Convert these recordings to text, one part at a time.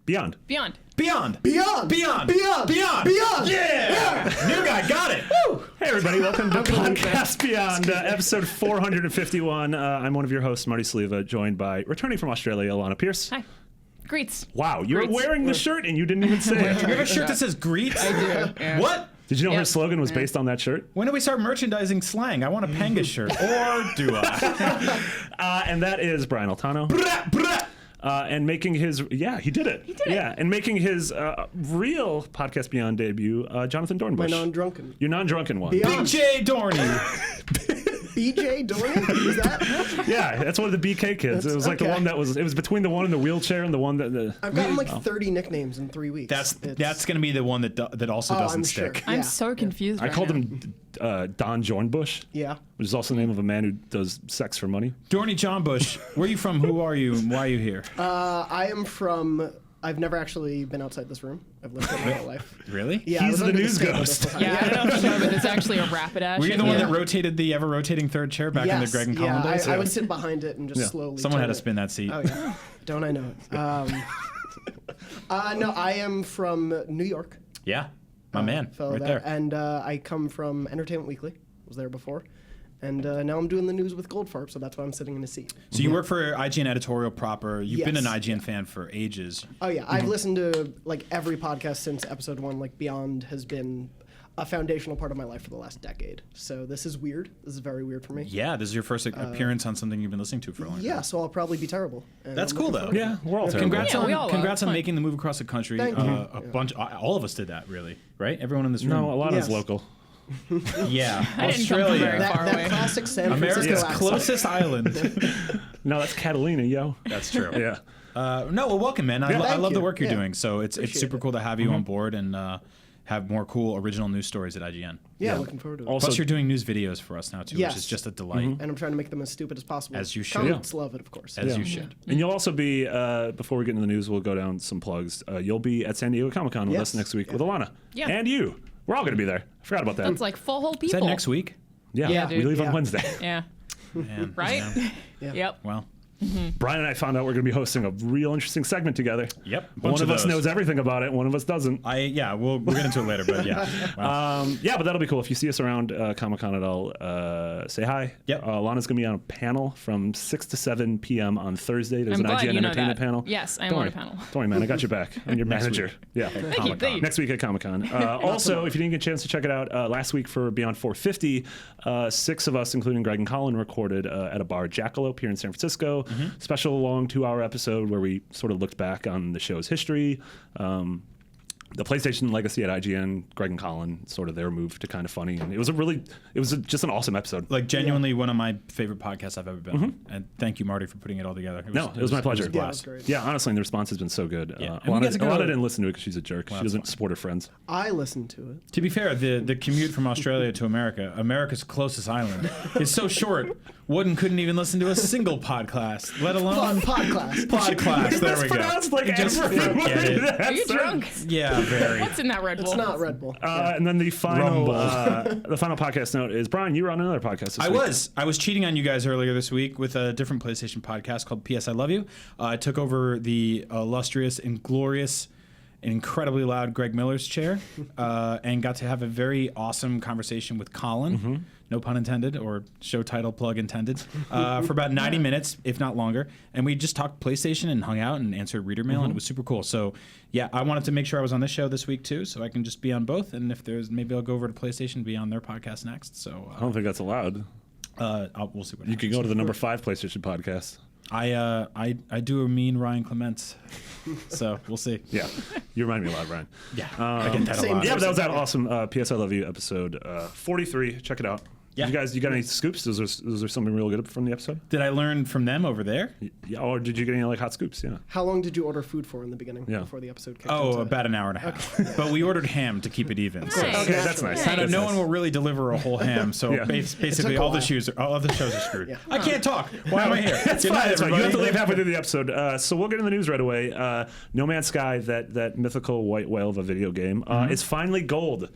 Beyond. Beyond. Yeah! New guy, got it. Woo! Hey, everybody. Welcome to Podcast Beyond, episode 451. I'm one of your hosts, Marty Sliva, joined by, returning from Australia, Alana Pierce. Hi. Greets. Wow, you're wearing the shirt and you didn't even say it. You have a shirt that says Greets? I do. Yeah. What? Did you know her slogan was based on that shirt? When do we start merchandising slang? I want a Penga shirt. Or do I? And that is Brian Altano. And making his, he did it. Yeah, and making his real Podcast Beyond debut, Jonathan Dornbush. My non-drunken. Your non-drunken one. Beyond. Big J. Dorney. BJ Dorney? Is that? Yeah, that's one of the BK kids. It was like the one that was, it was between the one in the wheelchair and the one that... I've gotten like 30 nicknames in 3 weeks. That's going to be the one that also doesn't stick. Sure. I'm so confused I right called now. him Don Jornbush. Yeah. Which is also the name of a man who does sex for money. Dorney John Bush, where are you from? Who are you? And why are you here? I am from... I've never actually been outside this room. I've lived here my whole life. Really? Yeah, He's the news ghost. Yeah, I don't know if you know, but it's actually a Rapidash. Were you the one that rotated the ever-rotating third chair back in the Greg and Colin days? I would sit behind it and just slowly Someone had turn to spin that seat. Oh, yeah. Don't I know it? No, I am from New York. Yeah, my man, right there. And I come from Entertainment Weekly. Was there before. And now I'm doing the news with Goldfarb, so that's why I'm sitting in a seat. So you work for IGN Editorial proper. You've been an Yes, IGN fan for ages. Oh, yeah. I've listened to like every podcast since episode 1. Like Beyond has been a foundational part of my life for the last decade. So this is weird. This is very weird for me. Yeah, this is your first appearance on something you've been listening to for a long time. Yeah, so I'll probably be terrible. And That's I'm cool, looking though. forward to Yeah, it. we're all terrible. Congrats Yeah, we all on are. congrats on Fine. making the move across the country. Thank you. A bunch, all of us did that, really, right? Everyone in this room. No, a lot Yes. is local. Yeah, I didn't come from Australia, very far away. That classic San Francisco America's accent. closest island. No, that's Catalina, yo. That's true. Yeah. No, well, welcome, man. I Thank love the you. work you're Yeah. doing. So it's Appreciate super it. cool to have you on board and have more cool original news stories at IGN. Yeah, looking forward to it. Also, Plus, you're doing news videos for us now too, Yes. which is just a delight. And I'm trying to make them as stupid as possible. As you should. Comments love it, of course. As you should. and you'll also be, before we get into the news, we'll go down some plugs. You'll be at San Diego Comic-Con with Yes. us next week with Alana. Yeah. And you. We're all going to be there. I forgot about that. It's like full whole Is people. that next week? Yeah, Yeah, we dude. leave on Yeah. Wednesday. Yeah. Man, Right? yeah. Yep. Well, Brian and I found out we're going to be hosting a real interesting segment together. Yep. One of us those. knows everything about it. One of us doesn't. we'll get into it later, but yeah. Wow. Yeah, but that'll be cool. If you see us around Comic-Con at all, say hi. Yep. Lana's going to be on a panel from 6 to 7 p.m. on Thursday. There's I'm an glad IGN you know Entertainment that. panel. Yes, I am Don't on worry. a panel. Don't worry, man. I got your back. I'm your manager. Yeah. Thank you. Thank you. Next week at Comic-Con. Also, if you didn't get a chance to check it out, last week for Beyond 450, 6 of us, including Greg and Colin, recorded at a bar, Jackalope, here in San Francisco. Special long 2-hour episode where we sort of looked back on the show's history. The PlayStation legacy at IGN, Greg and Colin, sort of their move to kind of funny. And it was just an awesome episode. Like genuinely one of my favorite podcasts I've ever been on. And thank you, Marty, for putting it all together. It was my pleasure. It was a Yeah, blast. that's great. Yeah, honestly, the response has been so good. Yeah. And we get to go Alana to- didn't listen to it because she's a jerk. She doesn't support her friends. I listened to it. To be fair, the commute from Australia to America's closest island, is so short. Wooden couldn't even listen to a single podcast, let alone Podcast. podcast. There we go. Pronounced like Just every forget word it. that Are you said. drunk? Yeah, very. What's in that Red Bull? It's not Red Bull. And then the final Rumble. the final podcast note is, Brian, you were on another podcast this week. I was cheating on you guys earlier this week with a different PlayStation podcast called PS I Love You. I took over the illustrious and glorious and incredibly loud Greg Miller's chair and got to have a very awesome conversation with Colin, no pun intended, or show title plug intended, for about 90 minutes, if not longer. And we just talked PlayStation and hung out and answered reader mail, and it was super cool. So, yeah, I wanted to make sure I was on this show this week, too, so I can just be on both. And if there's, maybe I'll go over to PlayStation and be on their podcast next. So I don't think that's allowed. we'll see what You happens. could go to the number 5 PlayStation podcast. I do a mean Ryan Clements, so we'll see. Yeah, you remind me a lot, Brian. Yeah, I get that a same lot. Yeah, but that was that awesome PS I Love You episode 43. Check it out. Yeah. You got any scoops? Was there something real good from the episode? Did I learn from them over there? Yeah, or did you get any like hot scoops? Yeah. How long did you order food for in the beginning Yeah. before the episode kicked Oh, into about an hour and a half. But we ordered ham to keep it even. So. Nice. Okay, that's nice. Nice. I know That's no nice. one will really deliver a whole ham, so Yeah. basically took a all the while. shows are screwed. Yeah. I can't talk. Why am I here? That's Good fine. night, That's fine. You have to everybody. leave halfway through the episode. So we'll get in the news right away. No Man's Sky, that mythical white whale of a video game, is finally gold.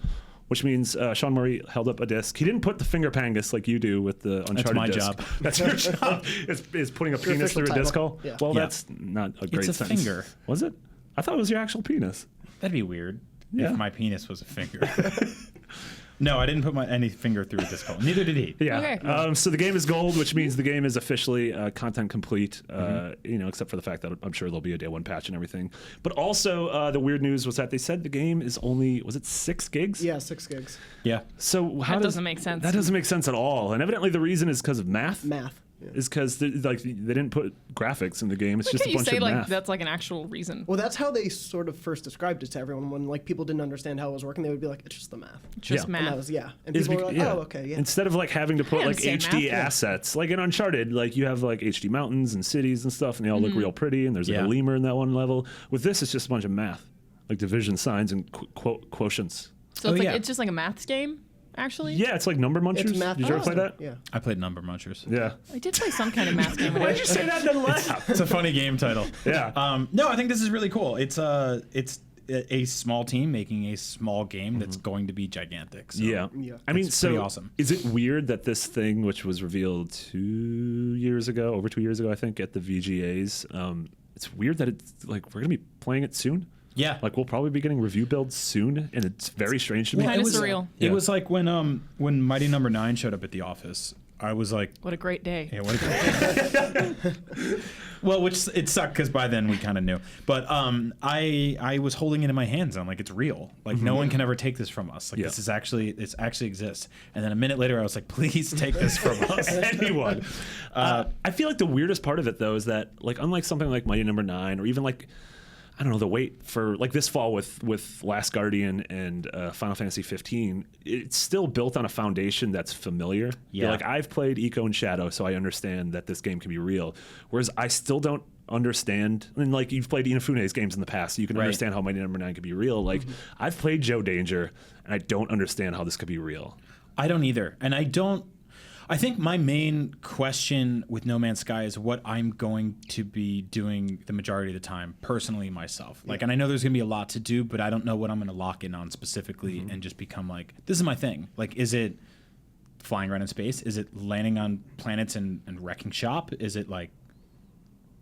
Which means Sean Murray held up a disc. He didn't put the finger pangus like you do with the Uncharted my disc. job. That's your job. Is putting a penis official through a disc title. hole? Yeah. Well, Yeah. that's not a great a sentence. finger. Was it? I thought it was your actual penis. That'd be weird Yeah. if my penis was a finger. No, I didn't put any finger through a disc hole. Neither did he. Yeah. Okay. So the game is gold, which means the game is officially content complete. Except for the fact that I'm sure there'll be a day one patch and everything. But also, the weird news was that they said the game is only 6 gigs? Yeah, 6 gigs. Yeah. So how doesn't make sense. That doesn't make sense at all. And evidently the reason is because of math. Math. Yeah. Is because they didn't put graphics in the game. It's Why just a can't you bunch say of like math. that's like an actual reason? Well, that's how they sort of first described it to everyone. When like people didn't understand how it was working, they would be like, "It's just the math." Just Yeah. And that math. was and Is people were bec- like, "Oh, okay, yeah." Instead of like having to put I like understand HD math, yeah. assets, like in Uncharted, like you have like HD mountains and cities and stuff, and they all look real pretty. And there's like Yeah. a lemur in that one level. With this, it's just a bunch of math, like division signs and quotients. So it's like yeah. it's just like a maths game, actually. Yeah, it's like number munchers. It's math. Did you ever play that? Yeah. I played Number Munchers. Yeah. I did play some kind of math game. when I Why'd was you say that and then laugh? It's a funny game title. Yeah. No, I think this is really cool. It's a small team making a small game that's going to be gigantic. So. Yeah. Yeah. I mean, It's so pretty awesome. is it weird that this thing, which was revealed over 2 years ago, I think, at the VGAs, it's weird that it's like we're going to be playing it soon? Yeah. Like we'll probably be getting review builds soon, and it's very strange to me. Kinda it was surreal. It Yeah. was like when Mighty Number 9 showed up at the office. I was like, What a great day. yeah, what a great Well, which it sucked because by then we kind of knew. But I was holding it in my hands. And I'm like, it's real. Like no one can ever take this from us. Like Yeah. this actually exists. And then a minute later, I was like, please take this from us. Anyone. I feel like the weirdest part of it though is that like unlike something like Mighty Number 9 or even like I don't know the wait for like this fall with Last Guardian and Final Fantasy 15, it's still built on a foundation that's familiar. Yeah. Like I've played Eco and Shadow, so I understand that this game can be real. Whereas I still don't understand. And like you've played Inafune's games in the past, so you can Right. understand how Mighty Number 9 could be real. Like I've played Joe Danger, and I don't understand how this could be real. I don't either. And I think my main question with No Man's Sky is what I'm going to be doing the majority of the time, personally myself. Like, and I know there's going to be a lot to do, but I don't know what I'm going to lock in on specifically and just become like, this is my thing. Like, is it flying around in space? Is it landing on planets and wrecking shop? Is it like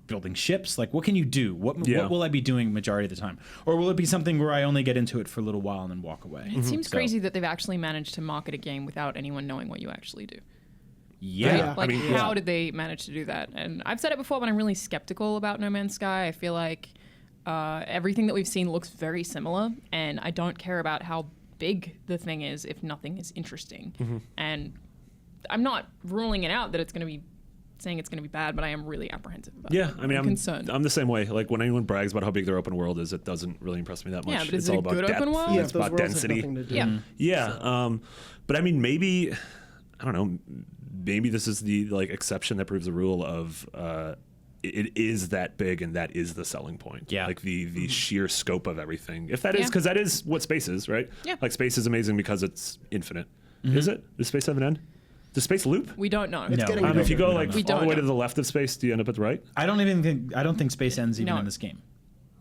building ships? Like, what can you do? What will I be doing majority of the time? Or will it be something where I only get into it for a little while and then walk away? It seems So- crazy that they've actually managed to market a game without anyone knowing what you actually do. Yeah. Like, I mean, how did they manage to do that? And I've said it before, but I'm really skeptical about No Man's Sky. I feel like everything that we've seen looks very similar, and I don't care about how big the thing is if nothing is interesting. And I'm not ruling it out that it's going to be saying it's going to be bad, but I am really apprehensive about it. Yeah, I mean, I'm concerned. I'm the same way. Like when anyone brags about how big their open world is, it doesn't really impress me that much. Yeah, but it's is it all a about good depth. open world? Yeah, It's if those about worlds have density. nothing to do. Yeah. Yeah, but I mean, maybe I don't know. Maybe this is the like exception that proves the rule of it is that big and that is the selling point. Yeah. like the sheer scope of everything. If that is Yeah. because that is what space is, right? Yeah. Like space is amazing because it's infinite. Is it? Does space have an end? Does space loop? We don't know. No. getting we bigger. If you don't go know. like We all don't the way to know. the left of space, do you end up at the right? I don't think space ends even No. in this game.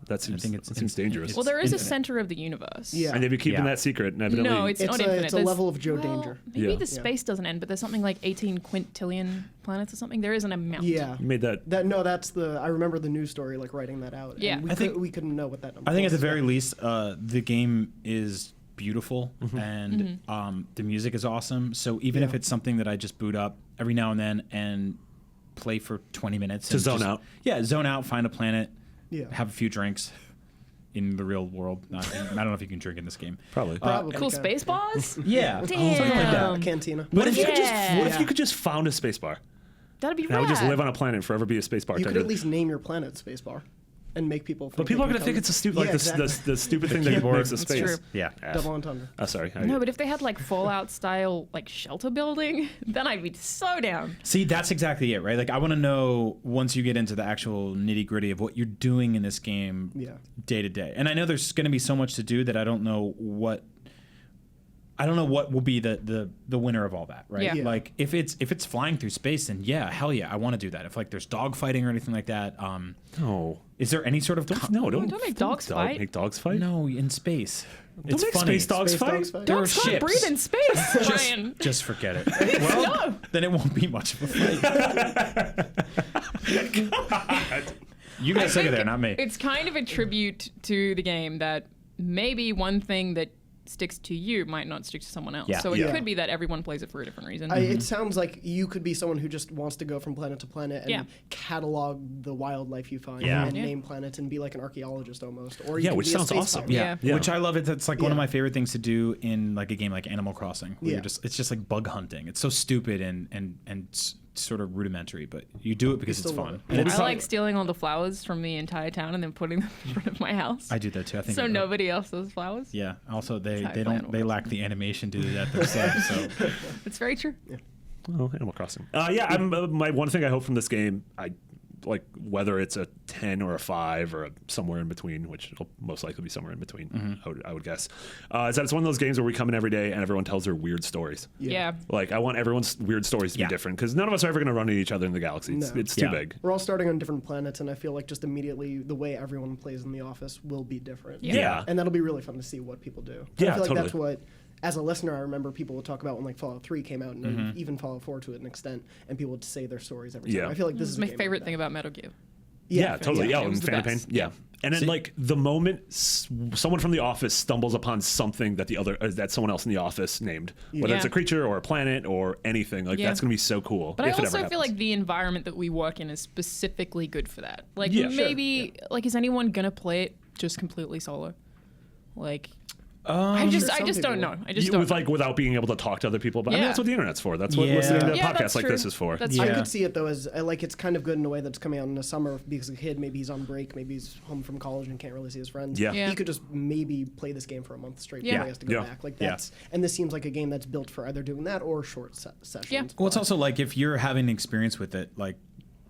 That seems think it's- that seems dangerous. Well, there is a infinite. center of the universe. Yeah. and they've been keeping Yeah. that secret. And evidently, No, it's not infinite. It's a There's- level of Joe well, Danger. Maybe Yeah. the space doesn't end, but there's something like 18 quintillion planets or something. There is an amount. Yeah. you made that. That's the. I remember the news story, like writing that out. and Yeah. we I think- we couldn't know what that number. I think at was. the very least, the game is beautiful and the music is awesome. So even if Yeah. it's something that I just boot up every now and then and play for 20 minutes To and zone just- out. Yeah, zone out, find a planet, Yeah. have a few drinks in the real world. I don't know if you can drink in this game. Probably. Probably Cool can. space bars? Yeah, something like that. Damn. Cantina. What if you could just Yeah. what if you could just found a space bar? That'd be And I rad. would just live on a planet and forever be a space You bartender. could at least name your planet Spacebar, and make people. But people are gonna think it's a stupid, like the stupid thing that keyboard. makes a It's space. true. Yeah. double entendre. Oh, sorry. No, but if they had like Fallout style like shelter building, then I'd be so down. See, that's exactly it, right? Like, I want to know once you get into the actual nitty gritty of what you're doing in this game Yeah. day to day. And I know there's going to be so much to do that I don't know what will be the winner of all that, right? Yeah. Yeah. Like, if it's flying through space, then yeah, hell yeah, I want to do that. If like there's dog fighting or anything like that, No. is there any sort of No, don't Don't make dogs fight. Make dogs fight. No, in space. Don't It's make funny. space dogs Space fight. dogs fight. There are Dogs can't ships. breathe in space, Ryan. Just forget it. Well, then it won't be much of a fight. You guys took it there, not me. It's kind of a tribute to the game that maybe one thing that sticks to you might not stick to someone else. Yeah. So it Yeah. could be that everyone plays it for a different reason. It sounds like you could be someone who just wants to go from planet to planet and Yeah. catalog the wildlife you find Yeah. and Yeah. name planets and be like an archaeologist almost. Or you Yeah, could which be a sounds space awesome. pirate. Yeah. Yeah. Which I love it. That's like one of Yeah. my favorite things to do in like a game like Animal Crossing. Where Yeah. it's just like bug hunting. It's so stupid and sort of rudimentary, but you do it because it's still love fun. it. And I like stealing all the flowers from the entire town and then putting them in front of my house. I do that too. I think So nobody else does flowers. Yeah. Also, they how I they play don't Animal they lack the animation to do that themselves. So It's very true. Oh, Animal Crossing. My one thing I hope from this game, I like whether it's a 10 or a 5 or somewhere in between, which will most likely be somewhere in between, I would guess, is that it's one of those games where we come in every day and everyone tells their weird stories. Yeah. Like, I want everyone's weird stories to Yeah. be different because none of us are ever going to run into each other in the galaxy. It's, No. it's too Yeah. big. We're all starting on different planets, and I feel like just immediately the way everyone plays in the office will be different. Yeah. And that'll be really fun to see what people do. And Yeah, I feel like that's totally. what, as a listener, I remember people would talk about when like Fallout 3 came out, and even Fallout 4 to an extent, and people would say their stories every time. Yeah. I feel like This this is a my game favorite like thing that. about Metal Gear. Yeah, totally. yeah, Yeah, it was and the Fan of Pain. best. Yeah. And then, See- like, the moment someone from the office stumbles upon something that that someone else in the office named, whether it's Yeah. a creature or a planet or anything, like, Yeah. that's going to be so cool. But I if it ever also feel happens. like the environment that we work in is specifically good for that. Like Yeah, sure. maybe like is anyone gonna play it just completely solo? Like I sure just some don't people know. will. I just don't with know. like without being able to talk to other people. But I mean, Yeah. that's what the internet's for. That's what Yeah. listening to Yeah, podcasts that's like true. this is for. That's Yeah. I true. could see it though as like it's kind of good in a way that's coming out in the summer because a kid maybe he's on break, maybe he's home from college and can't really see his friends. Yeah. Yeah. He could just maybe play this game for a month straight Yeah. before he has to go Yeah. back. Like Yeah. that's and this seems like a game that's built for either doing that or short sessions. Yeah. well, it's also like if you're having an experience with it, like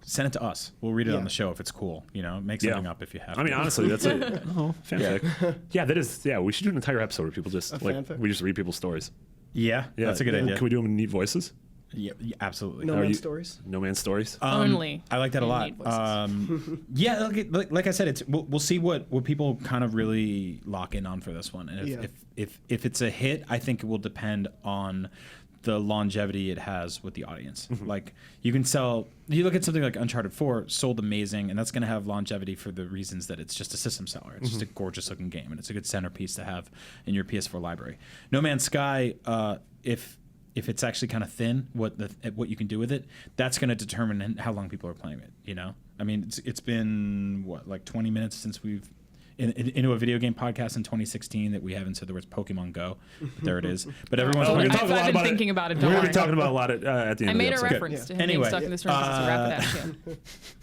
send it to us. We'll read it Yeah. on the show if it's cool. You know, make Yeah. something up if you have. I mean, to. honestly, that's a fanfic. Yeah, that is. Yeah, we should do an entire episode where people just like fanfic? we just read people's stories. Yeah, Yeah, that's a good idea. Can we do them in neat voices? Yeah, absolutely. No Are Man's you- Stories. No Man's Stories. Only. I like that a in lot. neat voices. Yeah, like I said, it's we'll see what people kind of really lock in on for this one, and Yeah. if it's a hit, I think it will depend on the longevity it has with the audience. Like you can sell, you look at something like Uncharted 4, sold amazing, and that's going to have longevity for the reasons that it's just a system seller. It's just a gorgeous looking game, and it's a good centerpiece to have in your PS4 library. No Man's Sky, if it's actually kind of thin, what you can do with it, that's going to determine how long people are playing it. You know, I mean, it's been what, like 20 minutes since we've into a video game podcast in 2016 that we haven't said the words Pokemon Go. There it is. But everyone's Oh, we're talking gonna talk a lot I've been about thinking about it. We're Don't going to worry. be talking about a lot at the end I of the made a episode. reference to him Anyway, being stuck in this room just to wrap it out. Yeah.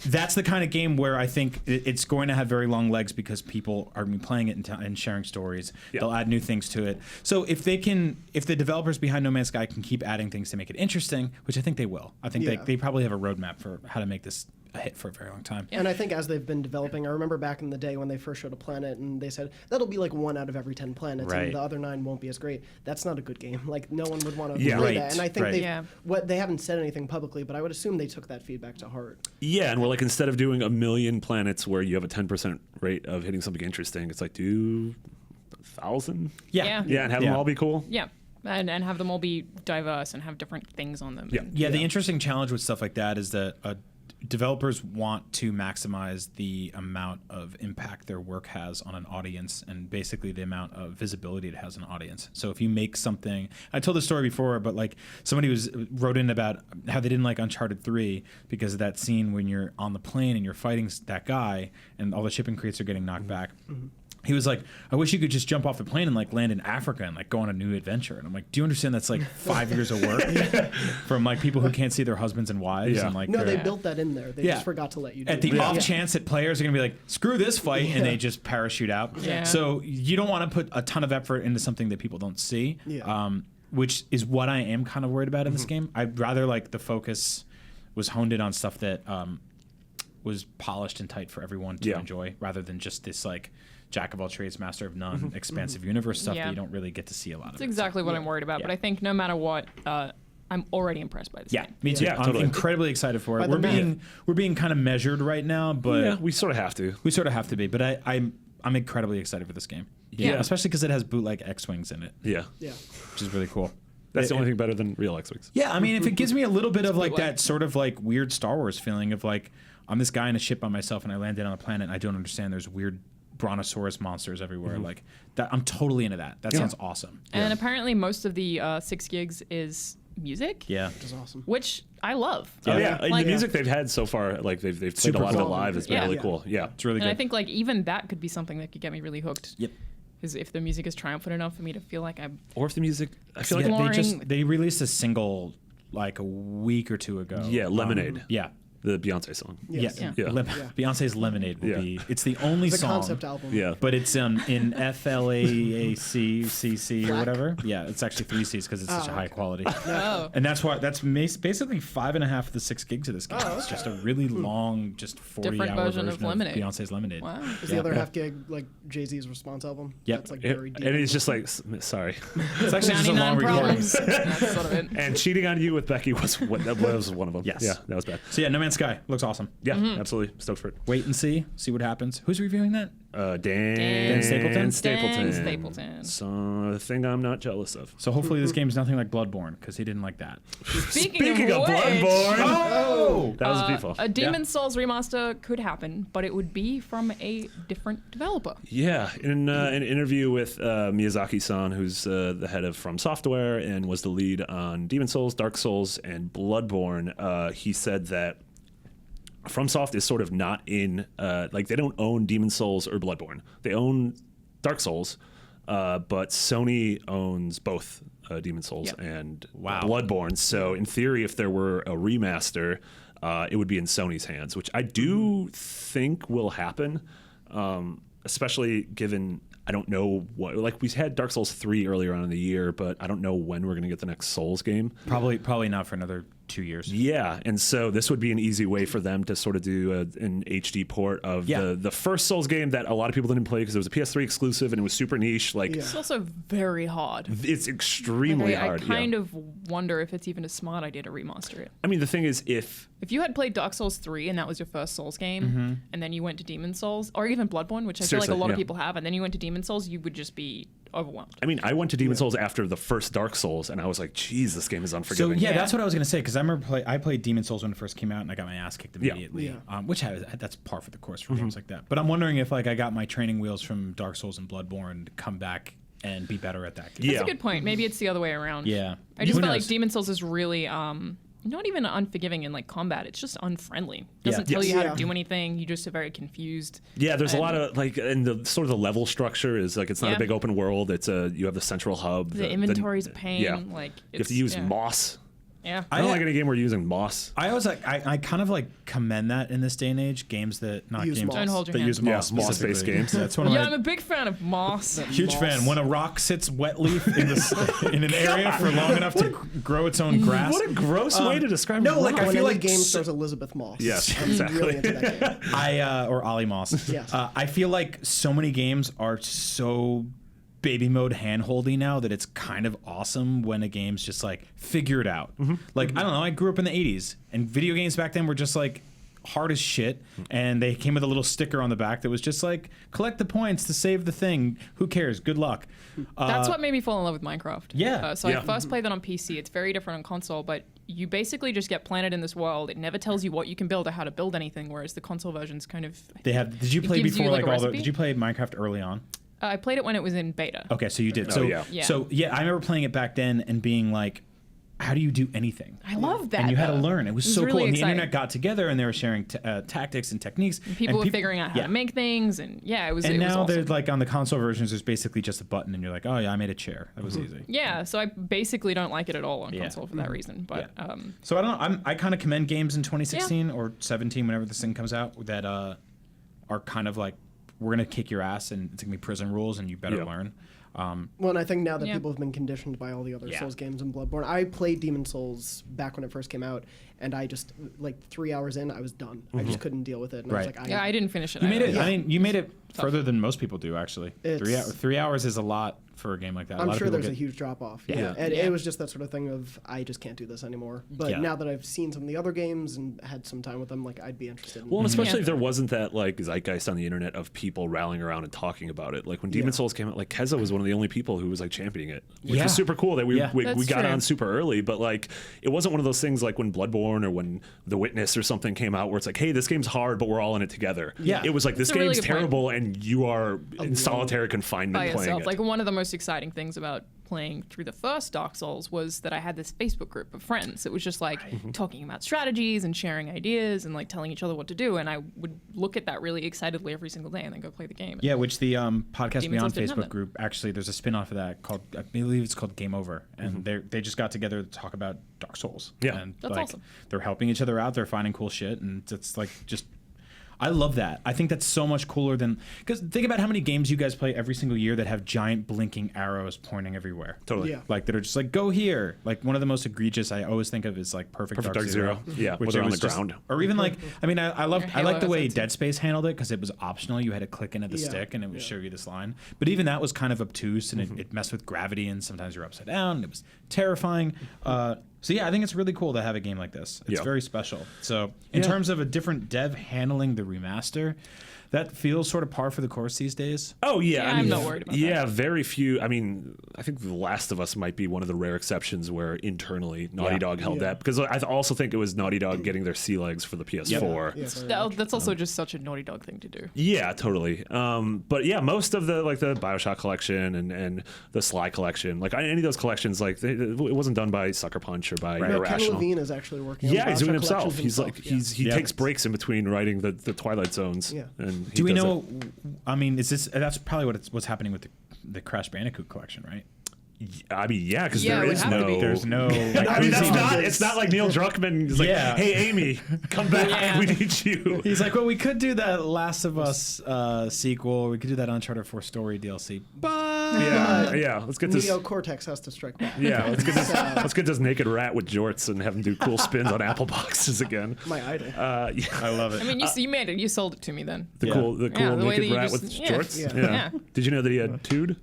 That's the kind of game where I think it's going to have very long legs because people are gonna be playing it and sharing stories. Yeah. They'll add new things to it. So if the developers behind No Man's Sky can keep adding things to make it interesting, which I think they will. I think Yeah. they probably have a roadmap for how to make this a hit for a very long time. And I think as they've been developing, I remember back in the day when they first showed a planet and they said that'll be like 1 out of every 10 planets Right. and the other 9 won't be as great. That's not a good game. Like no one would want to Yeah. play Right, that. And I think right. they Yeah. they haven't said anything publicly, but I would assume they took that feedback to heart. Yeah, and we're like, instead of doing 1,000,000 planets where you have a 10% rate of hitting something interesting, it's like do 1,000. Yeah. Yeah, and have them all be cool. Yeah. And have them all be diverse and have different things on them. Yeah. And- Yeah, the interesting challenge with stuff like that is that developers want to maximize the amount of impact their work has on an audience and basically the amount of visibility it has on an audience. So if you make something, I told this story before, but like somebody wrote in about how they didn't like Uncharted 3 because of that scene when you're on the plane and you're fighting that guy and all the shipping crates are getting knocked back. He was like, I wish you could just jump off the plane and like land in Africa and like go on a new adventure. And I'm like, do you understand that's like 5 years of work from like people who can't see their husbands and wives Yeah. and like No, they they're- built that in there. They Yeah. just forgot to let you do at the it. off chance that players are going to be like, screw this fight, and they just parachute out. Yeah. So you don't want to put a ton of effort into something that people don't see, Yeah. which is what I am kind of worried about in this game. I'd rather like the focus was honed in on stuff that was polished and tight for everyone to Yeah. enjoy, rather than just this like jack of all trades, master of none, expansive universe stuff Yeah. that you don't really get to see a lot of. That's exactly what I'm worried about. But Yeah. I think no matter what, I'm already impressed by this Yeah, game. me too. Yeah, I'm totally. incredibly excited for it. By the We're being kind of measured right now, but Yeah, we sort of have to. we sort of have to be. But I'm incredibly excited for this game. Yeah. Especially because it has bootleg X-wings in it, Yeah. Yeah. which is really cool. That's the only thing better than real X-Wings. Yeah, I mean, if it gives me a little bit of like that sort of like weird Star Wars feeling of like I'm this guy in a ship by myself and I landed on a planet and I don't understand there's weird brontosaurus monsters everywhere. Like that, I'm totally into that. That sounds awesome. And apparently most of the 6 gigs is music. Yeah, Which is awesome. Which I love. Oh yeah, and Like- the music they've had so far, like they've played Super a lot of it cool. live, has been Yeah. really Yeah. cool. Yeah, it's really And good. I think like even that could be something that could get me really hooked. Yep. Is if the music is triumphant enough for me to feel like I'm or if the music, I feel Yeah, like Exploring- they released a single like a week or two ago. Lemonade. Yeah. The Beyonce song. Yes. Yeah. Yeah. Beyonce's Lemonade will Yeah. be. It's the only It's a song. concept album. Yeah, But it's in FLAACCC or Black? whatever. Yeah, it's actually 3 C's because it's such a high quality. oh. And that's why basically 5.5 of the 6 gigs of this game. It's just a really long, just 40-hour Different version of Lemonade. Beyonce's Lemonade. Wow. Is the other half gig like Jay-Z's response album? Yep. That's like and very deep. he's just like, sorry, It's actually just a 99 long recording. problems. That's sort of it. and cheating on you with Becky was one of them. Yes. Yeah, that was bad. So yeah, No Man's Sky looks awesome. Yeah, absolutely stoked for it. Wait and see what happens. Who's reviewing that? Dan Stapleton? Stapleton. Dan Stapleton. So the thing I'm not jealous of. So hopefully this game's nothing like Bloodborne because he didn't like that. Speaking of which, Bloodborne, Oh! that was beautiful. a Demon's Souls remaster could happen, but it would be from a different developer. Yeah, in an interview with Miyazaki-san, who's the head of From Software and was the lead on Demon's Souls, Dark Souls, and Bloodborne, he said that FromSoft is sort of not in, like they don't own Demon's Souls or Bloodborne. They own Dark Souls, but Sony owns both Demon's Souls Yep. and Wow. Bloodborne. So in theory, if there were a remaster, it would be in Sony's hands, which I do think will happen, especially given I don't know what, like we had Dark Souls 3 earlier on in the year, but I don't know when we're going to get the next Souls game. Probably not for another 2 years. Yeah, and so this would be an easy way for them to sort of do an HD port of Yeah. the first Souls game that a lot of people didn't play because it was a PS3 exclusive and it was super niche. Like, Yeah. It's also very hard. it's extremely I hard. kind yeah. of wonder if it's even a smart idea to remaster it. I mean, the thing is, if If you had played Dark Souls 3 and that was your first Souls game, and then you went to Demon's Souls, or even Bloodborne, which I feel like a Seriously, lot of yeah. people have, and then you went to Demon's Souls, you would just be overwhelmed. I mean, I went to Demon's Souls after the first Dark Souls, and I was like, "Geez, this game is So unforgiving." yeah, Yeah. that's what I was gonna say because I remember I played Demon's Souls when it first came out and I got my ass kicked Yeah. immediately. Yeah. Which that's par for the course for games like that. But I'm wondering if like I got my training wheels from Dark Souls and Bloodborne to come back and be better at that game. Yeah. That's a good point. Maybe it's the other way around. Yeah. I just Who felt like knows? Demon's Souls is really not even unforgiving in like combat. It's just unfriendly. Doesn't tell Yes. you how Yeah. to do anything. You just are very confused. Yeah, there's a And- lot of like, and the sort of the level structure is like it's not Yeah. a big open world. It's you have the central hub. The inventory's a pain. Yeah, Like you have to use yeah. moss. Yeah. I don't like any game where you're using moss. I always like I kind of like commend that in this day and age. Games that not Use games moss. Don't hold your that hand. use Yeah, moss, moss-based specifically. games. That's one of Yeah, my I'm a big fan of moss. huge Moss. fan. When a rock sits wet leaf in an area for long enough to grow its own grass. What a gross way to describe. no, like, rock. I When feel any like game s- stars Elizabeth Moss. Yes, I'm exactly. really into that game. or Ollie Moss. Yes. I feel like so many games are so baby mode hand-holdy now that it's kind of awesome when a game's just like figure it out. Like I don't know, I grew up in the 80s and video games back then were just like hard as shit and they came with a little sticker on the back that was just like collect the points to save the thing. Who cares? Good luck. That's what made me fall in love with Minecraft. Yeah. So Yeah. I first played that on PC. It's very different on console, but you basically just get planted in this world. It never tells you what you can build or how to build anything, whereas the console version's kind of. They have Did you It play gives you, before like, like a all the recipe? Did you play Minecraft early on? I played it when it was in beta. Okay, so you did. Oh, So yeah. Yeah. so yeah, I remember playing it back then and being like, how do you do anything? I love that. And you had to though. learn. It was It was so really cool. And the exciting. internet got together and they were sharing tactics and techniques. People and were figuring out how to make things, and yeah, it was. And it was now awesome. they're like on the console versions, there's basically just a button, and you're like, oh yeah, I made a chair. That was easy. Yeah, so I basically don't like it at all on Yeah. console for that reason. But Yeah. So I don't know. I kind of commend games in 2016 or 17, whenever this thing comes out, that are kind of like, we're gonna kick your ass, and it's gonna be prison rules, and you better Yeah. learn. Well, and I think now that Yeah. people have been conditioned by all the other Yeah. Souls games and Bloodborne, I played Demon Souls back when it first came out, and I just like 3 hours in, I was done. I just couldn't deal with it, and I was Right. like, yeah, I didn't finish it. You made either. it. I mean, you made it further than most people do. Actually, It's- 3 hours is a lot for a game like that. A I'm lot sure of people there's a get, huge drop off. Yeah. Yeah. And Yeah. it was just that sort of thing of I just can't do this anymore. But Yeah. now that I've seen some of the other games and had some time with them, like I'd be interested in Well, and especially Yeah. if there wasn't that like zeitgeist on the internet of people rallying around and talking about it. Like when Demon's Yeah. Souls came out, like Keza was one of of the only people who was like championing it, which Yeah. was super cool that we That's got true. on super early. But like, it wasn't one of those things like when Bloodborne or when The Witness or something came out where it's like, hey, this game's hard, but we're all in it together. Yeah. It was like, this That's a really game's good point. terrible, and you are in solitary confinement by playing yourself. it. Like one of the most exciting things about playing through the first Dark Souls was that I had this Facebook group of friends. It was just like talking about strategies and sharing ideas and like telling each other what to do. And I would look at that really excitedly every single day and then go play the game. Yeah, which the Podcast Demon's Beyond Souls didn't have Facebook that. group, actually, there's a spin-off of that called, I believe it's called Game Over. And they just got together to talk about Dark Souls. Yeah. And That's like, awesome. they're helping each other out. They're finding cool shit. And it's like just... I love that. I think that's so much cooler than... Because think about how many games you guys play every single year that have giant blinking arrows pointing everywhere. Totally. Yeah. Like, that are just like, go here. Like, one of the most egregious I always think of is like Perfect Dark Zero. Yeah, which where they're it on was the just- ground. Or even like, I mean, I like Halo the way has that too. Dead Space handled it because it was optional. You had to click into the Yeah. stick and it would show you this line. But even that was kind of obtuse and it messed with gravity and sometimes you're upside down. And it was terrifying. So yeah, I think it's really cool to have a game like this. It's Yeah. very special. So in Yeah. terms of a different dev handling the remaster, that feels sort of par for the course these days. Oh yeah, Yeah, I mean, I'm not worried about yeah, very few. I mean, I think The Last of Us might be one of the rare exceptions where internally Naughty Yeah. Dog held Yeah. that, because I also think it was Naughty Dog getting their sea legs for the PS4. Yeah, very much. That's also just such a Naughty Dog thing to do. Yeah, totally. But yeah, most of the like the BioShock collection and the Sly collection, like any of those collections, like it wasn't done by Sucker Punch or by No, Ken Irrational. Levine is actually working. Yeah, on he's doing it Bioshock himself. collections He's like himself, he Yeah. takes breaks in between writing the Twilight Zones. Yeah. And he Do we does know? it. I mean, is this? That's probably what's happening with the Crash Bandicoot collection, right? I mean, yeah, because Yeah, it there would is have to no. be. There's no. I mean, that's busy- not. It's not like Neil Druckmann is like, Yeah. "Hey, Amy, come back. Yeah. We need you." He's like, well, we could do that Last of Us sequel. We could do that Uncharted 4 story DLC. But Yeah. Let's get this. Neo Cortex has to strike back. Yeah, let's get this naked rat with jorts and have him do cool spins on apple boxes again. My idol. Yeah. I love it. I mean, you made it. You sold it to me then. The Yeah. cool Yeah, the way naked that you rat just- with yeah. jorts. Yeah. Yeah. Did you know that he had tood?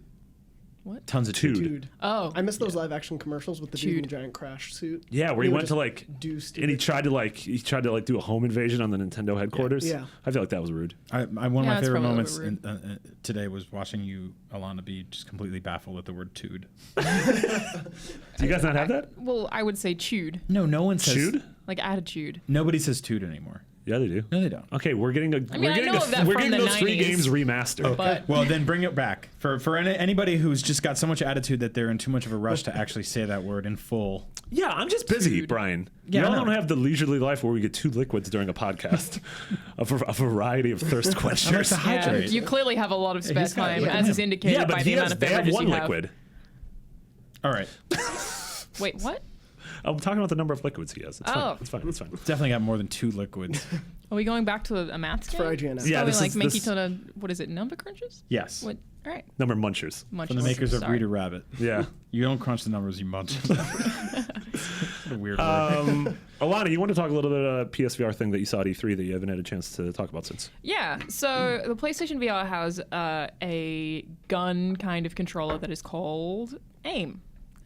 Tons of Tood. Dude. Oh. I miss those live action commercials with the dude in Dude. the giant crash suit. Yeah, where he would went to just like do and he stupid- tried to like do a home invasion on the Nintendo headquarters. Yeah. I feel like that was rude. One of Yeah, my it's favorite probably a moments little today was watching you, Alana, be just completely baffled at the word "tood." Do you guys not have that? Well, I would say chewed, No, no one says Chewed? like attitude. Nobody says "tood" anymore. Yeah, they do. No, they don't. Okay, we're getting I know of that we're from getting the those 3 90s. games remastered. But Well, then bring it back for anybody who's just got so much attitude that they're in too much of a rush to actually say that word in full. Yeah, I'm just busy, Dude. Brian. Yeah, Y'all I know. don't have the leisurely life where we get 2 liquids during a podcast. a variety of thirst quenchers. to yeah, hydrate. you clearly have a lot of spare he's got- time, look at as him. is indicated Yeah, by but the amount of they have beverages one you have. liquid. All right, Wait, what? I'm talking about the number of liquids he has. It's Oh. fine. It's fine. It's fine. definitely got more than 2 liquids. Are we going back to a math game? for IGN. It's Yeah, probably this like is- Minky this- Toda, what is it, number crunches? Yes, What? All right. Number munchers. Munches. from the makers of Sorry. Reader Rabbit. Yeah. You don't crunch the numbers, you munch. A weird word. Alana, you want to talk a little bit about a PSVR thing that you saw at E3 that you haven't had a chance to talk about since? Yeah, so the PlayStation VR has a gun kind of controller that is called Aim.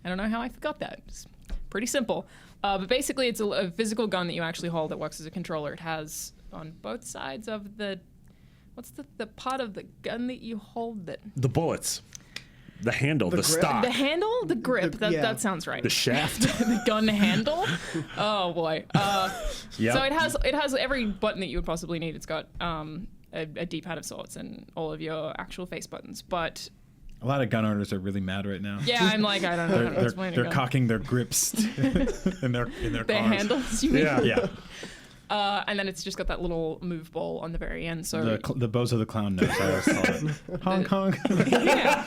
I don't know how I forgot that. It's pretty simple. But basically, it's a physical gun that you actually hold that works as a controller. It has on both sides of the... What's the part of the gun that you hold that... The bullets, the handle, the, grip? stock, The handle? The grip. yeah. That sounds right. the shaft. The gun handle? Oh, boy. Yep. So it has every button that you would possibly need. It's got a D-pad of sorts and all of your actual face buttons. But A lot of gun owners are really mad right now. yeah, I'm like, I don't know how to They're, explain they're it. cocking their grips in their Their cars. handles, you mean? Yeah. Yeah, And then it's just got that little move ball on the very end. So the Bozo the Clown nose. I always call it. Honk honk.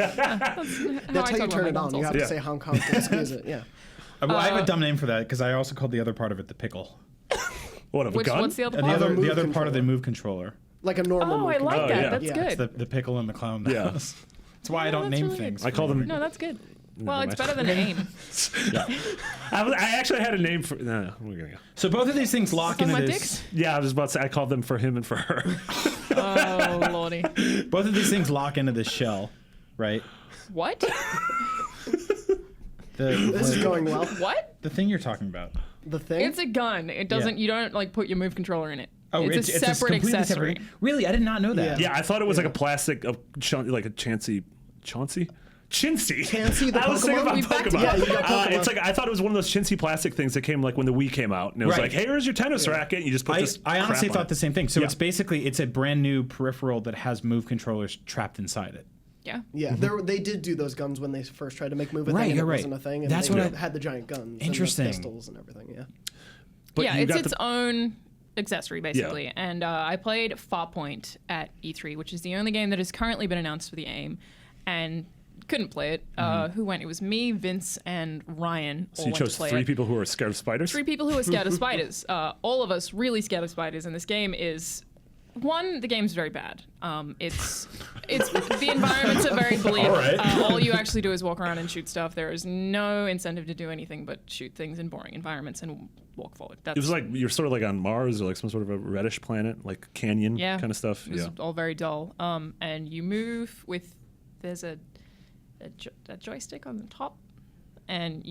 That's how you turn it on. You have Yeah. to say Hong Kong to squeeze it. Yeah. Well, I have a dumb name for that because I also called the other part of it the pickle. What, of a gun? What's the other And part? the move other part of the controller. move controller. Like a normal Oh, I move like Oh, that. yeah. That's Yeah. good. It's the pickle and the clown nose. Yeah. That's why I Yeah, don't that's name really good. things. I call them... No, that's good. Well, mind. it's better than Aim. I actually had a name for... No, we're going to go. So both of these things lock Suck into my this. dicks? Yeah, I was about to say, I called them for him and for her. Oh, lordy. Both of these things lock into this shell, right? What? This is going well. What? The thing you're talking about. The thing. It's a gun. It doesn't. Yeah. You don't like put your move controller in it. Oh, it's a separate completely accessory. Really, I did not know that. Yeah, I thought it was like a plastic, like a Chauncey. chintzy. Tansy, the I was thinking Pokemon? about We back to Pokemon. Yeah, you got Pokemon. It's like I thought it was one of those chintzy plastic things that came like when the Wii came out, and it was Right. like, hey, here's your tennis racket. And you just put this. I honestly crap on thought it. the same thing. So Yeah. it's a brand new peripheral that has Move controllers trapped inside it. Yeah. Yeah, they did do those guns when they first tried to make Move a Right, thing, and you're it right. wasn't a thing. And That's they what had the giant guns, Interesting. and the pistols and everything. Yeah, But Yeah, you it's got its the- own accessory basically. Yeah. And I played Farpoint at E3, which is the only game that has currently been announced for the AIM, and couldn't play it. Who went? It was me, Vince, and Ryan. So all you went to chose play 3 it. people who are scared of spiders. 3 people who are scared of spiders. All of us really scared of spiders, and this game is. One, the game's very bad. It's the environments are very bleak. All right. All you actually do is walk around and shoot stuff. There is no incentive to do anything but shoot things in boring environments and walk forward. That's, It was like you're sort of like on Mars or like some sort of a reddish planet, like canyon yeah, kind of stuff. It was Yeah. all very dull. And you move with there's a joystick on the top, and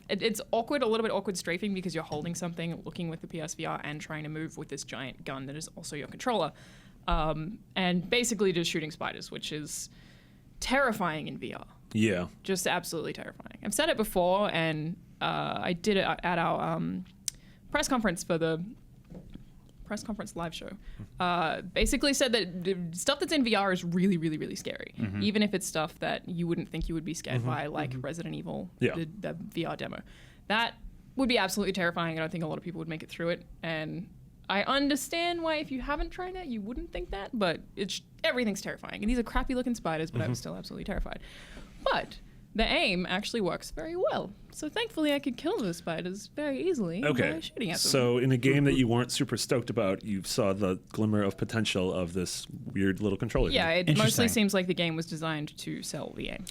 it's awkward, a little bit awkward strafing because you're holding something, looking with the PSVR, and trying to move with this giant gun that is also your controller, and basically just shooting spiders, which is terrifying in VR. Yeah. Just absolutely terrifying. I've said it before, and I did it at our press conference for the press conference live show. Basically said that the stuff that's in VR is really, really, really scary. Even if it's stuff that you wouldn't think you would be scared by, like Resident Evil, Yeah. the VR demo. That would be absolutely terrifying. I don't think a lot of people would make it through it. And I understand why, if you haven't tried that, you wouldn't think that, but everything's terrifying. And these are crappy looking spiders, but I was still absolutely terrified. But the aim actually works very well. So thankfully I could kill those spiders very easily Okay. by shooting at them. So in a game that you weren't super stoked about, you saw the glimmer of potential of this weird little controller. Yeah, thing. it Interesting. mostly seems like the game was designed to sell the aim.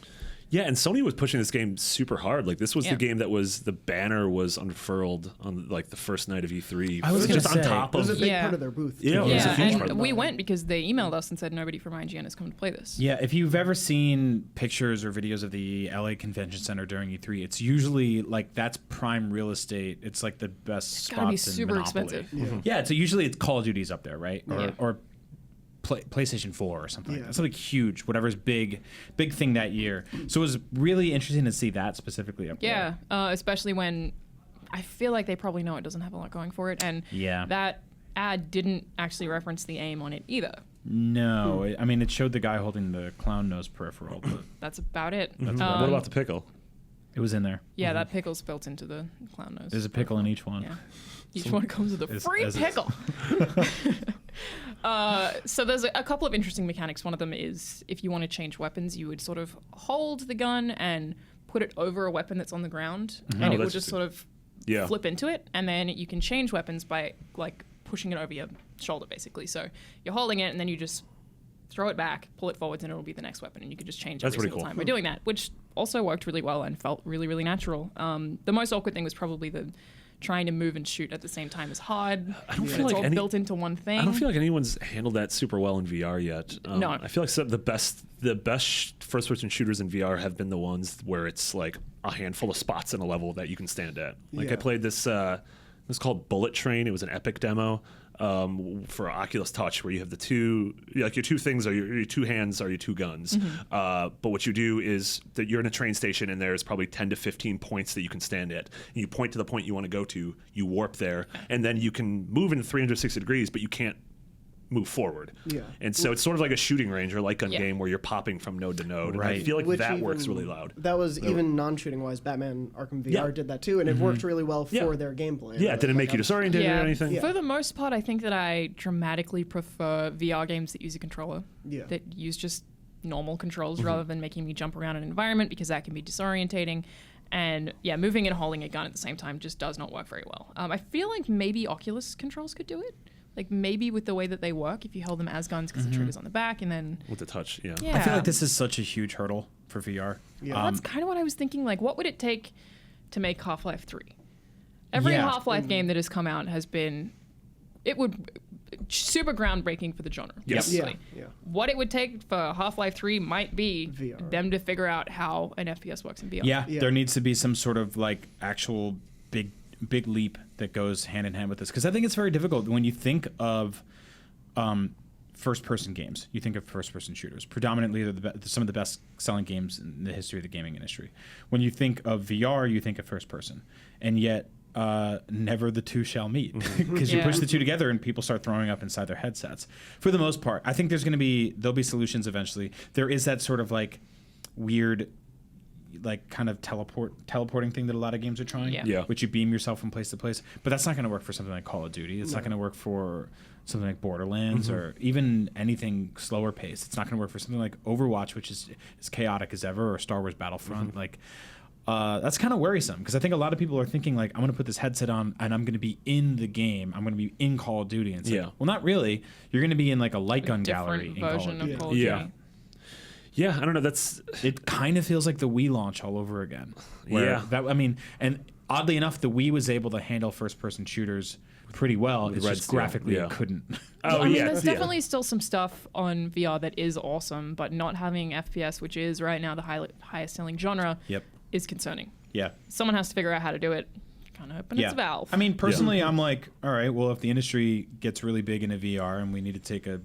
Yeah, and Sony was pushing this game super hard. Like this was Yeah. the game that was the banner was unfurled on like the first night of E3. I was just gonna on say, top it was a of big Yeah. part of their booth. Yeah, too. it was a Yeah, huge part and of we it. went because they emailed us and said nobody from IGN has come to play this. Yeah, if you've ever seen pictures or videos of the LA Convention Center during E3, it's usually like that's prime real estate. It's like the best It's spots gotta be in super Monopoly. expensive. Yeah, so usually it's Call of Duty's up there, right? Or, Yeah. or PlayStation 4 or something like Yeah. that. Something huge, whatever's big thing that year. So it was really interesting to see that specifically up Yeah, there. especially when I feel like they probably know it doesn't have a lot going for it. And Yeah. that ad didn't actually reference the aim on it either. No, I mean, it showed the guy holding the clown nose peripheral, but That's about it. what about the pickle? it was in there. Yeah, that pickle's built into the clown nose. There's a pickle in each one. Yeah. Each one comes with a As- free as- pickle. So there's a couple of interesting mechanics. One of them is if you want to change weapons, you would sort of hold the gun and put it over a weapon that's on the ground, and Oh, it will that's just good. sort of Yeah. flip into it, and then you can change weapons by like pushing it over your shoulder, basically. So you're holding it, and then you just throw it back, pull it forwards, and it'll be the next weapon, and you can just change That's every pretty single cool. time by doing that, which also worked really well and felt really, really natural. The most awkward thing was probably the trying to move and shoot at the same time is hard. I don't But feel it's like all any- built into one thing. I don't feel like anyone's handled that super well in VR yet. No. I feel like the best first-person shooters in VR have been the ones where it's like a handful of spots in a level that you can stand at. Like I Yeah. played this. It was called Bullet Train. It was an Epic demo for Oculus Touch, where you have your two things are your two hands are your two guns. But what you do is that you're in a train station and there's probably 10 to 15 points that you can stand at. And you point to the point you want to go to, you warp there, and then you can move in 360 degrees, but you can't move forward. Yeah. And so it's sort of like a shooting range or light gun Yeah. game where you're popping from node to node. And I Right. feel like Which that works even- really loud. That was even non-shooting wise. Batman Arkham VR Yeah. did that too, and it worked really well for Yeah. their gameplay. Yeah, it didn't make you disoriented or anything. For the most part, I think that I dramatically prefer VR games that use a controller. Yeah. That use just normal controls rather than making me jump around an environment, because that can be disorientating. And yeah, moving and holding a gun at the same time just does not work very well. I feel like maybe Oculus controls could do it. Like maybe with the way that they work, if you hold them as guns because the trigger's on the back, and then With the touch, yeah. yeah. I feel like this is such a huge hurdle for VR. Yeah. That's kind of what I was thinking. Like, what would it take to make Half-Life 3? Every Yeah. Half-Life game that has come out has been, super groundbreaking for the genre. Yes. Yeah. obviously. Yeah. What it would take for Half-Life 3 might be VR. them to figure out how an FPS works in VR. Yeah, Yeah. there needs to be some sort of like actual big leap that goes hand in hand with this, because I think it's very difficult when you think of first-person games. You think of first-person shooters. Predominantly, they're some of the best-selling games in the history of the gaming industry. When you think of VR, you think of first-person. And yet, never the two shall meet. Because you push the two together and people start throwing up inside their headsets. For the most part, I think there'll be solutions eventually. There is that sort of like weird, like kind of teleporting thing that a lot of games are trying, which you beam yourself from place to place. But that's not going to work for something like Call of Duty. It's not going to work for something like Borderlands or even anything slower paced. It's not going to work for something like Overwatch, which is as chaotic as ever, or Star Wars Battlefront. Like, that's kind of worrisome because I think a lot of people are thinking like, I'm going to put this headset on and I'm going to be in the game. I'm going to be in Call of Duty. And it's like, well, not really. You're going to be in like a light gun gallery in Call of Duty. Yeah, I don't know. It kind of feels like the Wii launch all over again. And oddly enough, the Wii was able to handle first-person shooters pretty well. It's just graphically it couldn't. There's definitely still some stuff on VR that is awesome, but not having FPS, which is right now the highest-selling genre, is concerning. Yeah, someone has to figure out how to do it. Kind of hoping it's Valve. I mean, personally, I'm like, all right, well, if the industry gets really big into VR and we need to take a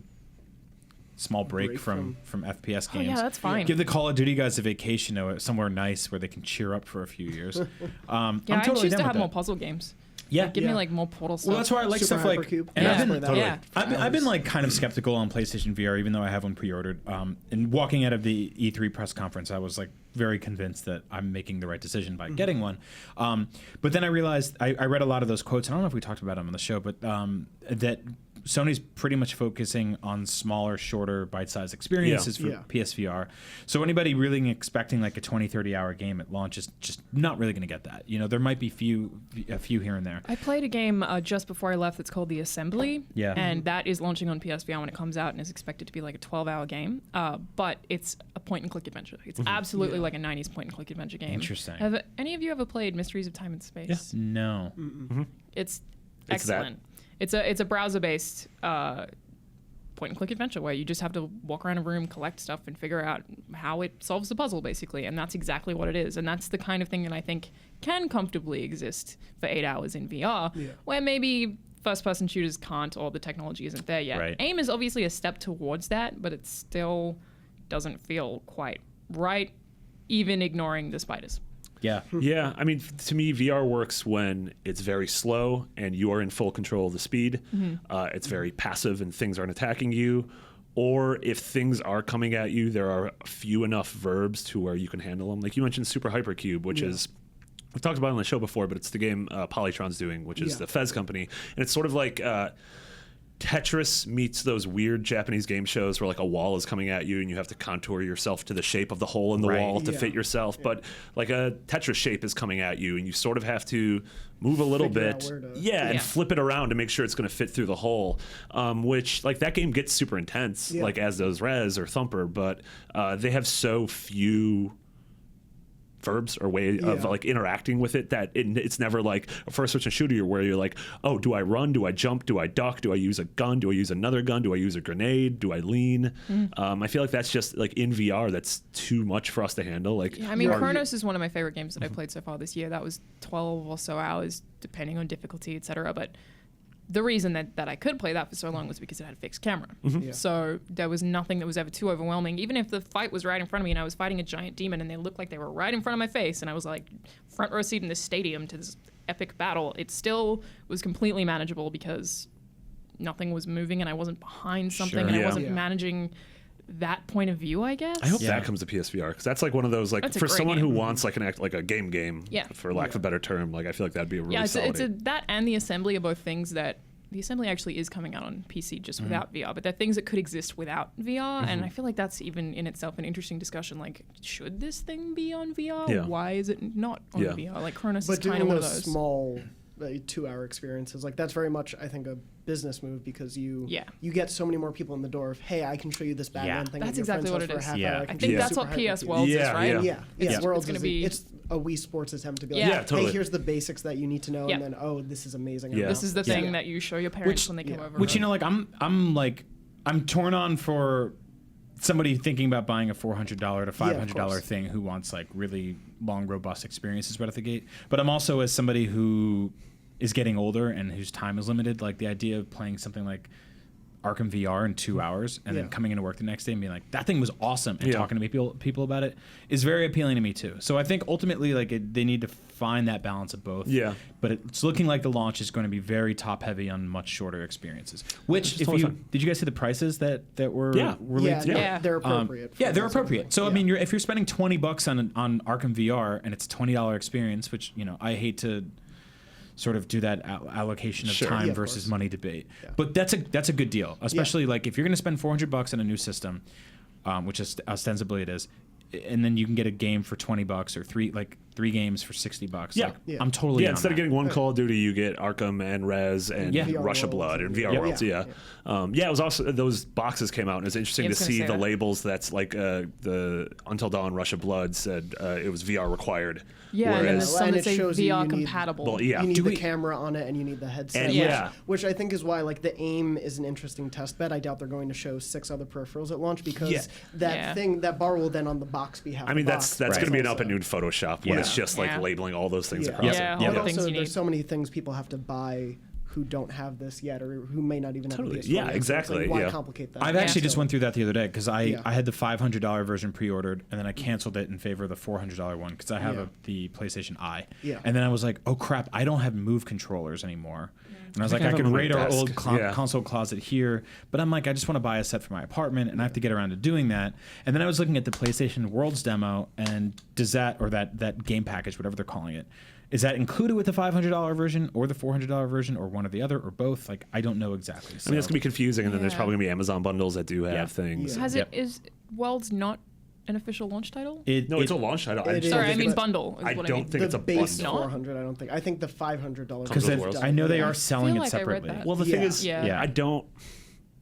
small break from FPS games. That's fine. Give the Call of Duty guys a vacation somewhere nice where they can cheer up for a few years. I'm I totally choose to have that. more puzzle games. Yeah, give me like more Portal stuff. Well, that's why I like Super stuff like. Hypercube. And I've been like kind of skeptical on PlayStation VR, even though I have one pre-ordered. And walking out of the E3 press conference, I was like very convinced that I'm making the right decision by getting one. But then I realized I read a lot of those quotes. And I don't know if we talked about them on the show, but that Sony's pretty much focusing on smaller, shorter, bite-sized experiences for PSVR. So anybody really expecting like a 20, 30-hour game at launch is just not really going to get that. You know, there might be a few here and there. I played a game just before I left that's called The Assembly. Yeah. And that is launching on PSVR when it comes out and is expected to be like a 12-hour game. But it's a point-and-click adventure. It's absolutely like a 90s point-and-click adventure game. Interesting. Have any of you ever played Mysteries of Time and Space? Yes. No. It's excellent. It's a browser-based point-and-click adventure where you just have to walk around a room, collect stuff, and figure out how it solves the puzzle, basically. And that's exactly what it is. And that's the kind of thing that I think can comfortably exist for 8 hours in VR, where maybe first-person shooters can't or the technology isn't there yet. Right. AIM is obviously a step towards that, but it still doesn't feel quite right, even ignoring the spiders. Yeah. Yeah. I mean, to me, VR works when it's very slow and you are in full control of the speed. It's very passive and things aren't attacking you. Or if things are coming at you, there are few enough verbs to where you can handle them. Like you mentioned Super Hypercube, which is, we've talked about it on the show before, but it's the game Polytron's doing, which is the Fez company. And it's sort of like Tetris meets those weird Japanese game shows where like a wall is coming at you and you have to contour yourself to the shape of the hole in the wall to fit yourself. But like a Tetris shape is coming at you and you sort of have to move a little bit. And flip it around to make sure it's going to fit through the hole, which like that game gets super intense, like as does Rez or Thumper, but they have so few verbs or way of like interacting with it that it's never like a first-person shooter where you're like, oh, do I run, do I jump, do I duck, do I use a gun, do I use another gun, do I use a grenade, do I lean? I feel like that's just like in VR that's too much for us to handle. Like I mean, Chronos is one of my favorite games that I played so far this year. That was 12 or so hours depending on difficulty, etc. But the reason that I could play that for so long was because it had a fixed camera. So there was nothing that was ever too overwhelming. Even if the fight was right in front of me and I was fighting a giant demon and they looked like they were right in front of my face and I was like front row seat in this stadium to this epic battle, it still was completely manageable because nothing was moving and I wasn't behind something and I wasn't managing that point of view, I guess. I hope that comes to PSVR because that's like one of those like for someone who wants like a game, for lack of a better term. Like I feel like that'd be a really solid. It's that and the Assembly are both things that the Assembly actually is coming out on PC just without VR, but they're things that could exist without VR, and I feel like that's even in itself an interesting discussion. Like, should this thing be on VR? Why is it not on VR? Like Chronos is kind of one of those small 2-hour experiences. Like that's very much, I think, a business move because you get so many more people in the door of, hey, I can show you this Batman thing. That's exactly what it is. I think that's what PS Worlds is, right? It's Worlds is it's a Wii Sports attempt to be like, hey, here's the basics that you need to know, and then, oh, this is amazing. This is the thing that you show your parents when they come over. Which, you know, like I'm torn on for somebody thinking about buying a $400 to $500 thing who wants like really long, robust experiences right at the gate. But I'm also, as somebody who is getting older and whose time is limited, like the idea of playing something like Arkham VR in 2 hours and then coming into work the next day and being like, that thing was awesome, and talking to people about it is very appealing to me too. So I think ultimately they need to find that balance of both. Yeah. But it's looking like the launch is going to be very top heavy on much shorter experiences. Which did you guys see the prices that were released? Yeah, they're appropriate. They're appropriate. So I mean, if you're spending $20 on Arkham VR and it's a $20 experience, which I hate to sort of do that allocation of time versus money debate. Yeah. But that's a good deal, especially like if you're going to spend $400 on a new system, which is ostensibly it is, and then you can get a game for $20 or three games for $60. Yeah. I'm totally in instead of getting one Call of Duty, you get Arkham and Res and Rush of Blood and VR Worlds. Yeah. It was also those boxes came out, and it's interesting to see the labels. That's like the Until Dawn Rush of Blood said it was VR required. Yeah, and then there's some that say VR you compatible. You need the camera on it, and you need the headset. Which I think is why the Aim is an interesting test bed. I doubt they're going to show 6 other peripherals at launch because that bar will then on the box be half. I mean, that's going to be an up at noon Photoshop when it's just like labeling all those things across it. But also, there's so many things people have to buy who don't have this yet or who may not even have this. Yeah, exactly. Why complicate that? I've actually just went through that the other day because I had the $500 version pre-ordered and then I canceled it in favor of the $400 one because I have the PlayStation Eye. Yeah. And then I was like, oh crap, I don't have Move controllers anymore. And I was like, I could raid our old console closet here, but I'm like, I just want to buy a set for my apartment, and I have to get around to doing that. And then I was looking at the PlayStation Worlds demo, and does that game package, whatever they're calling it, is that included with the $500 version or the $400 version or one or the other or both? Like, I don't know exactly. So. I mean, it's gonna be confusing, and then there's probably gonna be Amazon bundles that do have things. Yeah. Is Worlds not an official launch title? It's a launch title. I mean bundle. I don't think it's a bundle. The base 400, I don't think. I think the $500. Because I know they are selling it separately. Well, the thing is, I don't.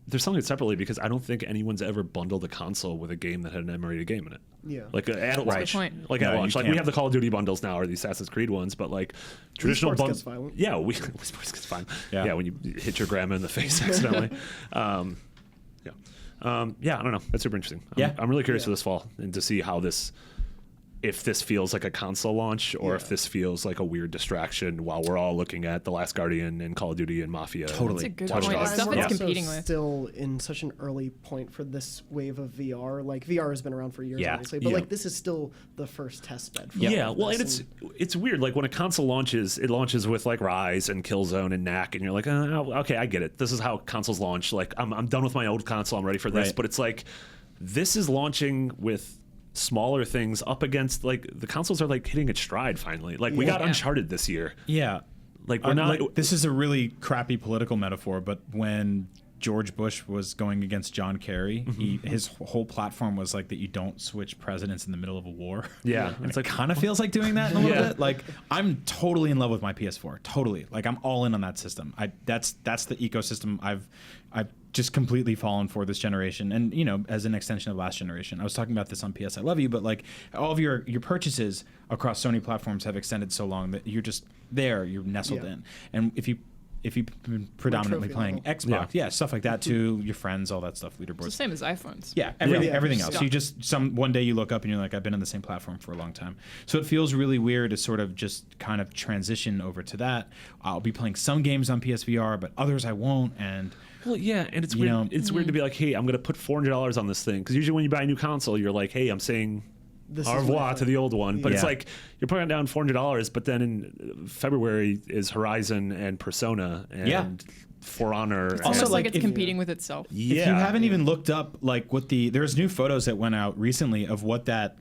They're selling it separately because I don't think anyone's ever bundled a console with a game that had an M-rated game in it. Yeah, like at launch. Like at launch, like we have the Call of Duty bundles now, or the Assassin's Creed ones, but like traditional bundles. Yeah, Wii Sports gets violent. Yeah, when you hit your grandma in the face accidentally. I don't know. That's super interesting. I'm really curious for this fall and to see how if this feels like a console launch or if this feels like a weird distraction while we're all looking at The Last Guardian and Call of Duty and Mafia. Totally. That's a good point. Stuff it's competing with. Still in such an early point for this wave of VR. Like VR has been around for years, obviously, but like this is still the first test bed. For well, and it's weird. Like when a console launches, it launches with like Rise and Killzone and Knack, and you're like, okay, I get it. This is how consoles launch. Like I'm done with my old console. I'm ready for this. But it's like this is launching with smaller things up against like the consoles are like hitting its stride finally. Like we got Uncharted this year. Yeah. Like we're not like, this is a really crappy political metaphor, but when George Bush was going against John Kerry, his whole platform was like that you don't switch presidents in the middle of a war. Yeah. And it's like kind of feels like doing that a little bit. Like I'm totally in love with my PS4. Totally. Like I'm all in on that system. That's the ecosystem I've just completely fallen for this generation, and as an extension of last generation. I was talking about this on PS I Love You, but like all of your purchases across Sony platforms have extended so long that you're just there, you're nestled in. And if you've been predominantly playing Xbox, stuff like that too, your friends, all that stuff, leaderboards. It's the same as iPhones. Yeah, everything else. You just one day you look up and you're like, I've been on the same platform for a long time. So it feels really weird to sort of just kind of transition over to that. I'll be playing some games on PSVR, but others I won't. And and it's weird. It's weird to be like, hey, I'm going to put $400 on this thing, because usually when you buy a new console, you're like, hey, I'm saying au revoir to the old one. But it's like you're putting down $400, but then in February is Horizon and Persona and For Honor. It's almost like it's competing with itself. If you haven't even looked up like what there's new photos that went out recently of what that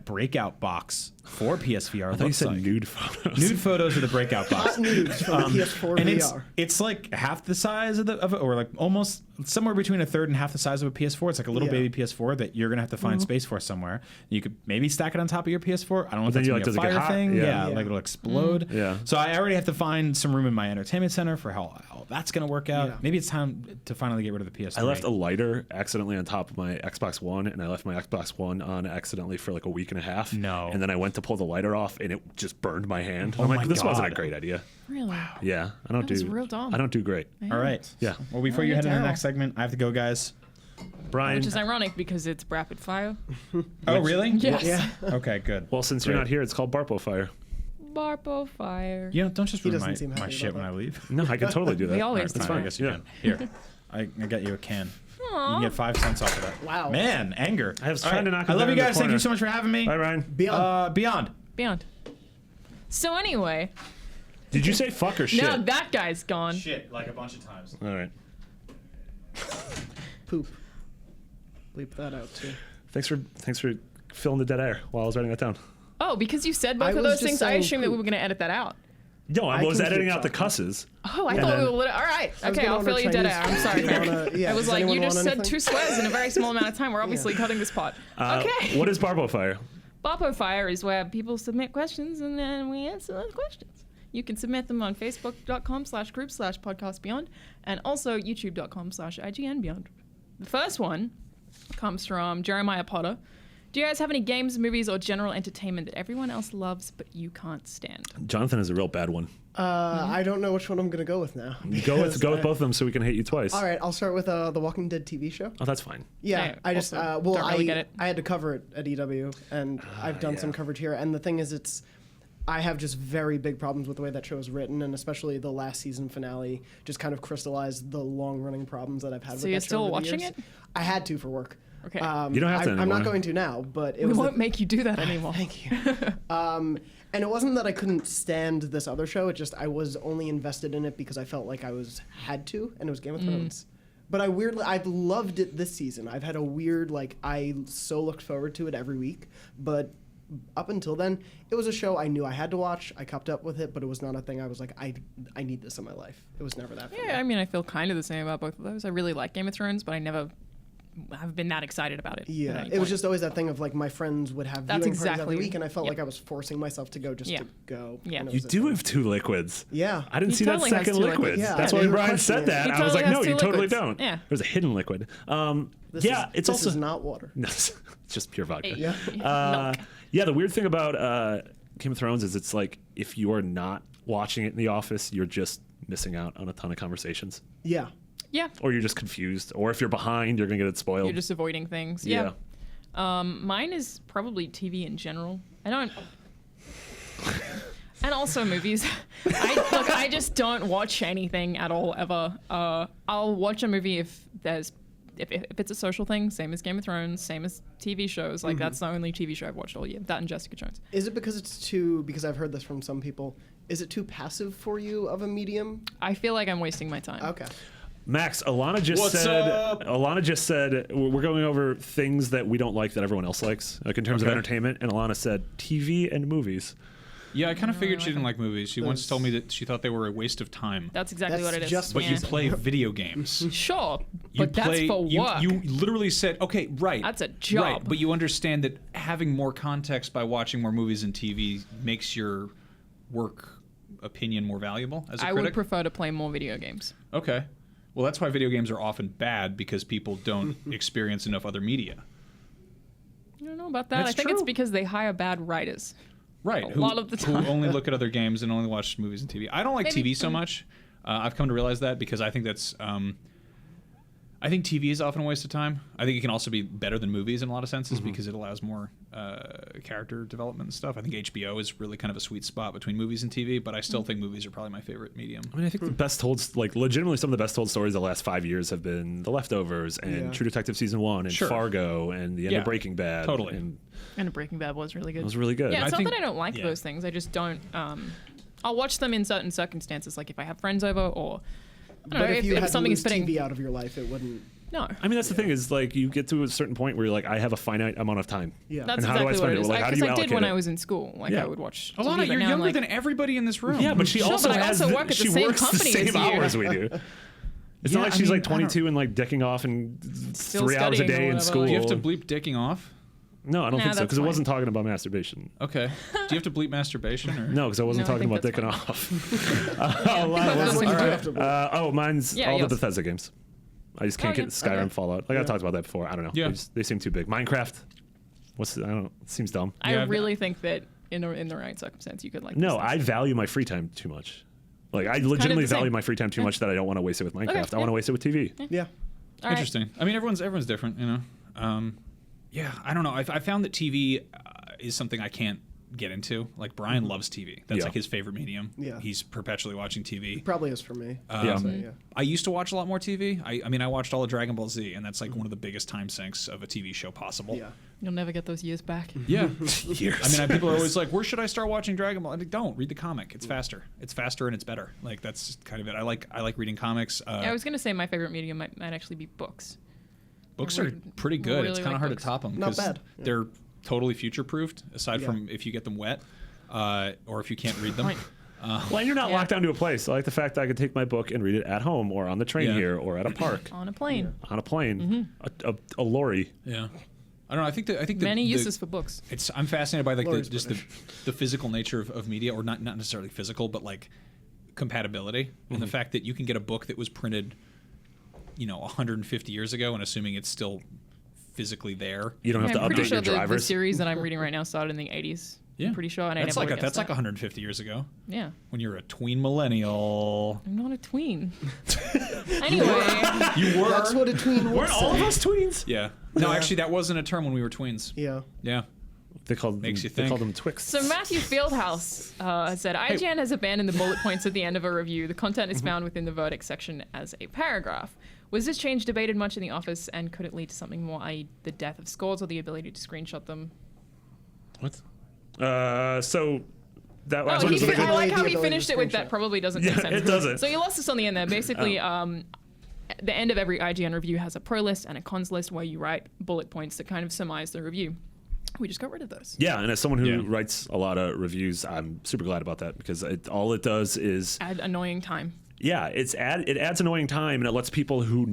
breakout box for PSVR looks like. Nude photos. Nude photos of the breakout box. Nudes from PS4 and VR. It's like half the size of it, or like almost somewhere between a third and half the size of a PS4. It's like a little baby PS4 that you're gonna have to find space for somewhere. You could maybe stack it on top of your PS4. I don't know if that's gonna be a fire thing. Like it'll explode. So I already have to find some room in my entertainment center for how that's gonna work out. Maybe it's time to finally get rid of the PS3. I left a lighter accidentally on top of my Xbox One, and I left my Xbox One on accidentally for like a week and a half. And then I went to pull the lighter off, and it just burned my hand. I'm like, this wasn't a great idea. Really? Wow. Yeah, I don't do real dumb. I don't do great. All right. Yeah. Well, before you head into the next segment, I have to go, guys. Brian. Which is ironic because it's rapid fire. Oh, really? Yes. Yeah. Okay, good. Well, since you're not here, it's called Barpo Fire. Barpo Fire. Don't just ruin my shit when I leave. No, I can totally do that. We always do. I guess you can. Here. I got you a can. Aww. You can get 5 cents off of that. Wow. Man, anger. I was trying to knock I him love down you in the guys. Thank corner. you so much for having me. Bye, Ryan. Beyond. Beyond. So anyway. Did you say fuck or shit? No, that guy's gone. Shit, like a bunch of times. All right. Poop. Bleep that out too. Thanks for filling the dead air while I was writing that down. Oh, because you said both I of was those just things, I saying assumed that we poop. were going to edit that out. No, I I was can editing keep out the talking. cusses. Oh, I And thought we then- were all right. I was Okay, gonna I'll order fill you dead Chinese air. I'm food. sorry, Do you Mary. wanna- yeah, I was does like, anyone you just want said anything? 2 swears in a very small amount of time. We're obviously cutting this part. Okay. What is Barbo Fire? Barpo Fire is where people submit questions and then we answer those questions. You can submit them on facebook.com/group/podcastbeyond and also youtube.com/IGNbeyond. The first one comes from Jeremiah Potter. Do you guys have any games, movies, or general entertainment that everyone else loves but you can't stand? Jonathan is a real bad one. I don't know which one I'm gonna go with now. Go with because, both of them so we can hate you twice. All right, I'll start with the Walking Dead TV show. Oh, that's fine. Yeah, I just also well, don't really get it. I had to cover it at EW, and I've done some coverage here. And the thing is, I have just very big problems with the way that show is written, and especially the last season finale just kind of crystallized the long-running problems that I've had with So that you're show still over the watching years. it? I had to for work. Okay. You don't have to I'm anymore. not going to now, but it We was won't make you do that anymore. Thank you. And it wasn't that I couldn't stand this other show. It just I was only invested in it because I felt like I had to, and it was Game of Thrones. But I've loved it this season. I've had a weird I so looked forward to it every week. But up until then, it was a show I knew I had to watch. I kept up with it, but it was not a thing I was like I need this in my life. It was never that. For me. Yeah, I mean, I feel kind of the same about both of those. I really like Game of Thrones, but I never have been that excited about it. Yeah, at any it was point. just always that thing of my friends would have That's viewing parties exactly- every week, and I felt yep. like I was forcing myself to go just to go. Yeah. and it You was a do thing. have 2 liquids. Yeah. I didn't He see totally that has second 2 liquid. liquids. Yeah, That's yeah, why you were Brian said questioning that. it. He I was like, totally no, has you 2 totally liquids. don't. Yeah. There's a hidden liquid. This it's this also is not water. No, it's just pure vodka. Yeah. Milk. Yeah, the weird thing about Game of Thrones is it's like if you are not watching it in the office, you're just missing out on a ton of conversations. Yeah. Yeah. Or you're just confused. Or if you're behind, you're going to get it spoiled. You're just avoiding things. Yeah. Mine is probably TV in general. I don't. And also movies. I just don't watch anything at all ever. I'll watch a movie if it's a social thing, same as Game of Thrones, same as TV shows. Like that's the only TV show I've watched all year. That and Jessica Jones. Is it because I've heard this from some people, is it too passive for you of a medium? I feel like I'm wasting my time. Okay. Max, Alana just said we're going over things that we don't like that everyone else likes, like in terms of entertainment. And Alana said TV and movies. Yeah, I kind of figured she didn't like movies. She once told me that she thought they were a waste of time. That's exactly That's what it is. just But yeah. you play video games. Sure, You but that's for work. You literally said, okay, right. That's a job. Right, but you understand that having more context by watching more movies and TV makes your work opinion more valuable as a I critic? would prefer to play more video games. Okay. Well, that's why video games are often bad, because people don't experience enough other media. I don't know about that. That's I think it's true. because they hire bad writers. Right. A lot of the time. Who only look at other games and only watch movies and TV. I don't like Maybe. TV so much. I've come to realize that because I think that's... I think TV is often a waste of time. I think it can also be better than movies in a lot of senses because it allows more character development and stuff. I think HBO is really kind of a sweet spot between movies and TV, but I still think movies are probably my favorite medium. I mean, I think the best told, legitimately some of the best told stories the last 5 years have been The Leftovers and True Detective Season 1 and Fargo and the end of Breaking Bad. Totally. And Breaking Bad was really good. it was really good. Yeah, it's I not think- that I don't like those things. I just don't. I'll watch them in certain circumstances, like if I have friends over or I don't But know, if you had to something lose is fitting. TV out of your life, it wouldn't. No, I mean, that's the thing is like you get to a certain point where you're like, I have a finite amount of time. Yeah. that's And how do I exactly spend what it? it is. Like, how do Because you I did allocate when it? I was in school. Like Yeah. I would watch. Alana, TV, but you're now I'm younger like, than everybody in this room. Yeah, but she Sure, also but I has also work at the she same works the company same as you. hours we do. It's Yeah, not like I she's mean, like 22 and like decking off and Still 3 hours a studying or day in whatever. school. Do you have to bleep dicking off? No, I don't Nah, think so that's because it fine. wasn't talking about masturbation. Okay. Do you have to bleep masturbation? Or? No, because I wasn't No, I talking think about that's dicking fine. off. Yeah, Alana, because what's- that's All what right. you do. mine's Yeah, all the yours. Bethesda games. I just can't Oh, get yeah. Skyrim, Okay. Fallout. Like I talked about that before. I don't know. Yeah. They seem too big. Minecraft. I don't know. It seems dumb. I Yeah, really think that in the right circumstance, you could like. No, these I things. value my free time too much. Like I legitimately the same. value my free time too much that I don't want to waste it with Minecraft. I want to waste it with TV. Yeah. All right. Interesting. I mean, everyone's different, you know. Yeah, I don't know. I found that TV is something I can't get into. Like Brian loves TV. That's Yeah. like his favorite medium. Yeah. He's perpetually watching TV. Probably is for me. Yeah. So, yeah. I used to watch a lot more TV. I mean, I watched all of Dragon Ball Z, and that's like one of the biggest time sinks of a TV show possible. Yeah. You'll never get those years back. Yeah. Years. I mean, people are always like, where should I start watching Dragon Ball? I'm like, don't read the comic. It's faster. It's faster and it's better. Like that's kind of it. I like reading comics. I was gonna say my favorite medium might actually be books. Books I are really- pretty good. It's really kind of like hard books. to top them. Not bad. Yeah. They're totally future proofed, aside Yeah. from if you get them wet, or if you can't read them. Right. Well, and you're not Yeah. locked down to a place. I like the fact that I could take my book and read it at home or on the train Yeah. here or at a park, On a plane. on a plane, Mm-hmm. a lorry. Yeah. I don't know. I think the, Many uses for books. I'm fascinated by like Laurie's just the physical nature of media, or not necessarily physical, but like compatibility, and the fact that you can get a book that was printed, 150 years ago, and assuming it's still physically there. You don't have I'm to pretty update sure your the drivers. series that I'm reading right now started in the 80s. I'm pretty sure. And I that's never like would that's guess like that. 150 years ago Yeah. when you're a tween millennial. I'm not a tween. Anyway. You were. That's what a tween would Weren't all of say. us tweens? Yeah. No, actually, that wasn't a term when we were tweens. Yeah. Yeah. They called Makes them, you they think. called them Twix. So Matthew Fieldhouse said, IGN has abandoned the bullet points at the end of a review. The content is found within the verdict section as a paragraph. Was this change debated much in the office, and could it lead to something more, i.e. the death of scores or the ability to screenshot them? What? So that last Oh, one he was like, I like how he The ability to finished it with screenshot. that probably doesn't Yeah, make sense. it doesn't. So you lost us on the end there. Basically, the end of every IGN review has a pro list and a cons list where you write bullet points that kind of surmise the review. We just got rid of those. yeah, and as someone who Yeah. writes a lot of reviews, I'm super glad about that because all it does is Add annoying time. yeah, it adds annoying time and it lets people who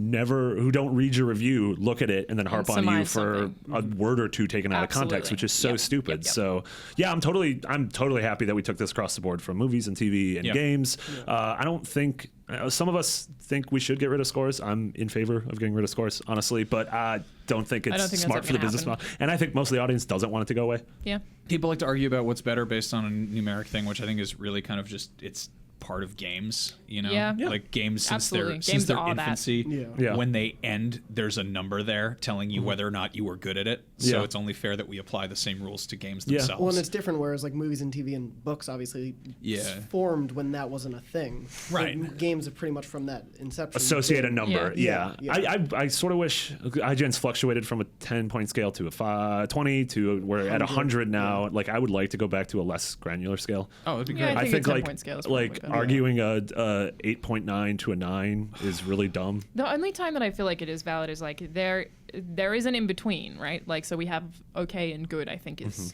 don't read your review look at it and then harp on you surmise for a word or two taken out of context, Absolutely. which is so Yep, stupid. yep. So yeah, I'm totally happy that we took this across the board from movies and TV and Yep. games. I don't think some of us think we should get rid of scores. I'm in favor of getting rid of scores, honestly, but I don't think it's don't think that's smart ever for the gonna business happen. model. And I think most of the audience doesn't want it to go away. Yeah. People like to argue about what's better based on a numeric thing, which I think is really kind of just it's part of games, Yeah. Yeah. like games since Absolutely. their Games are that. infancy. Yeah. When they end, there's a number there telling you whether or not you were good at it. So Yeah. it's only fair that we apply the same rules to games Yeah. themselves. Well, and it's different, whereas like movies and TV and books obviously Yeah. formed when that wasn't a thing. Right. Like, games have pretty much from that inception. Associate a number. Yeah. Yeah. I sort of wish IGN's fluctuated from a 10-point scale to a 20 to we're at 100 now. Like I would like to go back to a less granular scale. oh, it'd be Yeah, great. I think a 10-point like scale is probably like better. arguing a 8.9 to a 9 is really dumb. The only time that I feel like it is valid is like there is an in between, right? Like so we have okay and good. I think is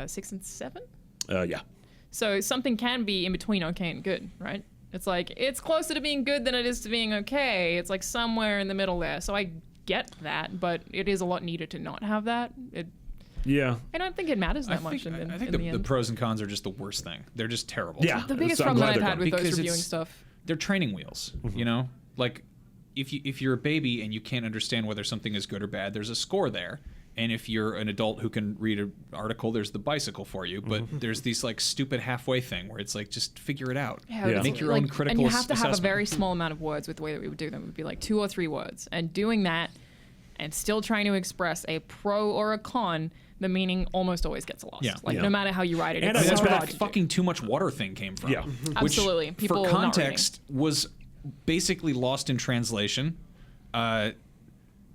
6 and 7. Yeah. So something can be in between okay and good, right? It's like it's closer to being good than it is to being okay. It's like somewhere in the middle there. So I get that, but it is a lot neater to not have that. Yeah. I don't think it matters that I much think, in I think the the end. pros and cons are just the worst thing. They're just terrible. Yeah. The biggest So I'm problem glad that I've they're had gone. with those Because reviewing it's- stuff. They're training wheels, Like if you're a baby and you can't understand whether something is good or bad, there's a score there. And if you're an adult who can read an article, there's the bicycle for you. But there's these like stupid halfway thing where it's like just figure it out. Yeah, Yeah. it's Make your like- own critical And you have to have a assessment. very small amount of words with the way that we would do them. It would be like 2 or 3 words. And doing that and still trying to express a pro or a con, the meaning almost always gets lost. Yeah. Like Yeah. no matter how you write it, And it's I That's so went where hard that to do. fucking too much water thing came from. Yeah. Which, Absolutely. People for not context, was basically lost in translation.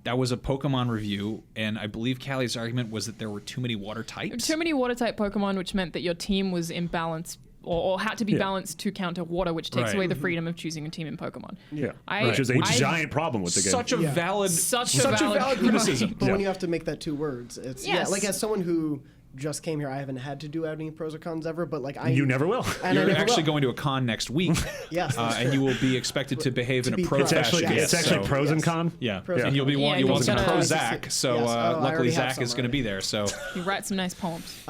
That was a Pokemon review, and I believe Callie's argument was that there were too many water types. Too many water type Pokemon, which meant that your team was imbalanced or had to be Yeah. balanced to counter water, which takes Right. away the freedom of choosing a team in Pokemon. Yeah. I- Which is a I- giant problem with the game. Such a Yeah. valid, Such a valid criticism. point. But Yeah. when you have to make that 2 words, it's Yes. like as someone who just came here, I haven't had to do any pros or cons ever, but like You never will. And I You're never actually will. going to a con next week, Yes, that's and true. you will be expected to behave in be a pro pro. It's actually fashion. it's actually So- pros and Yes. con. Yeah, Pros and you'll be Yeah, you want you some gotta- pro Yes. Zach. So Yes. Oh, I luckily already have Zach is some going to be already. there. So You write some nice poems.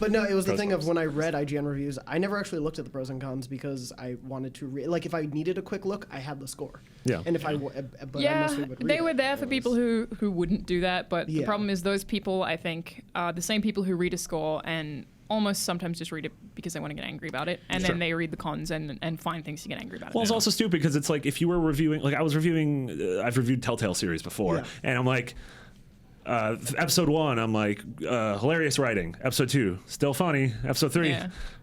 But no, it was the Pros thing cons. of when I read IGN reviews, I never actually looked at the pros and cons because I wanted to like if I needed a quick look, I had the score. Yeah. And if I but I Yeah, mostly would read they it. were there for It people was- who wouldn't do that. But the Yeah. problem is those people, I think, are the same people who read a score and almost sometimes just read it because they want to get angry about it, and Sure. then they read the cons and find things to get angry about. Well, it's also stupid because it's like if you were reviewing, like I was reviewing, I've reviewed Telltale series before, Yeah. and I'm like, Episode 1, I'm like, hilarious writing. Episode 2, still funny. Episode 3,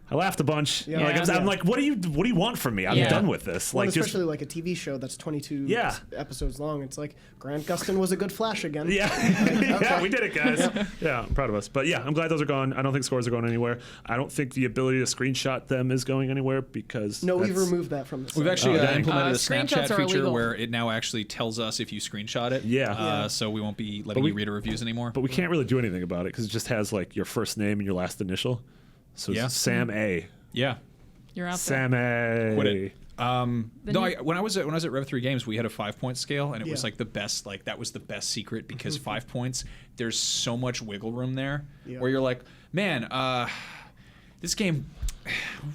I laughed a bunch. Yeah. Like, I'm like, what do you want from me? I'm done with this. Well, Like, especially like a TV show that's 22 episodes long. It's like Grant Gustin was a good Flash again. Yeah, yeah, we did it, guys. Yeah, I'm proud of us. But yeah, I'm glad those are gone. I don't think scores are going anywhere. I don't think the ability to screenshot them is going anywhere because we've removed that from the site. We've actually implemented a screenshots Snapchat are feature illegal. where it now actually tells us if you screenshot it. Yeah. So we won't be letting you read our reviews anymore. But we can't really do anything about it because it just has like your first name and your last initial. So it's Sam A. Yeah. You're out Sam A. Quit it. When I was at Rev 3 Games, we had a 5-point scale, and it was like the best. Like that was the best secret because 5 points. There's so much wiggle room there, where you're like, man, this game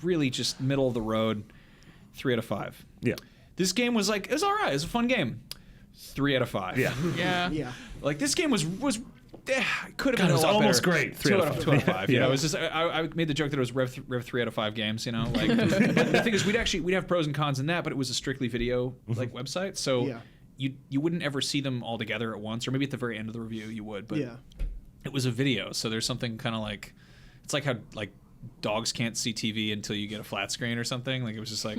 really just middle of the road. 3 out of 5. Yeah. This game was like, it was all right. It was a fun game. 3 out of 5. Yeah. Yeah. Like this game was could have been it was a lot almost better. great. 2 out of 5. You Yeah. know, it was just I made the joke that it was Rev 3 out of 5 games. You know, like but the thing is, we'd have pros and cons in that, but it was a strictly video like website, so you wouldn't ever see them all together at once, or maybe at the very end of the review you would. But it was a video, so there's something kind of like it's like how like dogs can't see TV until you get a flat screen or something. Like it was just like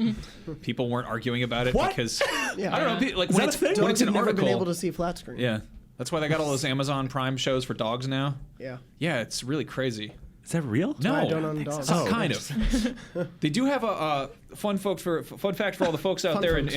people weren't arguing about it because I don't know. Like Is when that a thing? when it's Dogs an have never article, been able to see flat screen. yeah. That's why they got all those Amazon Prime shows for dogs now. Yeah. Yeah, it's really crazy. Is that real? No, I don't own dogs. kind of. They do have a fun fact for all the folks out there in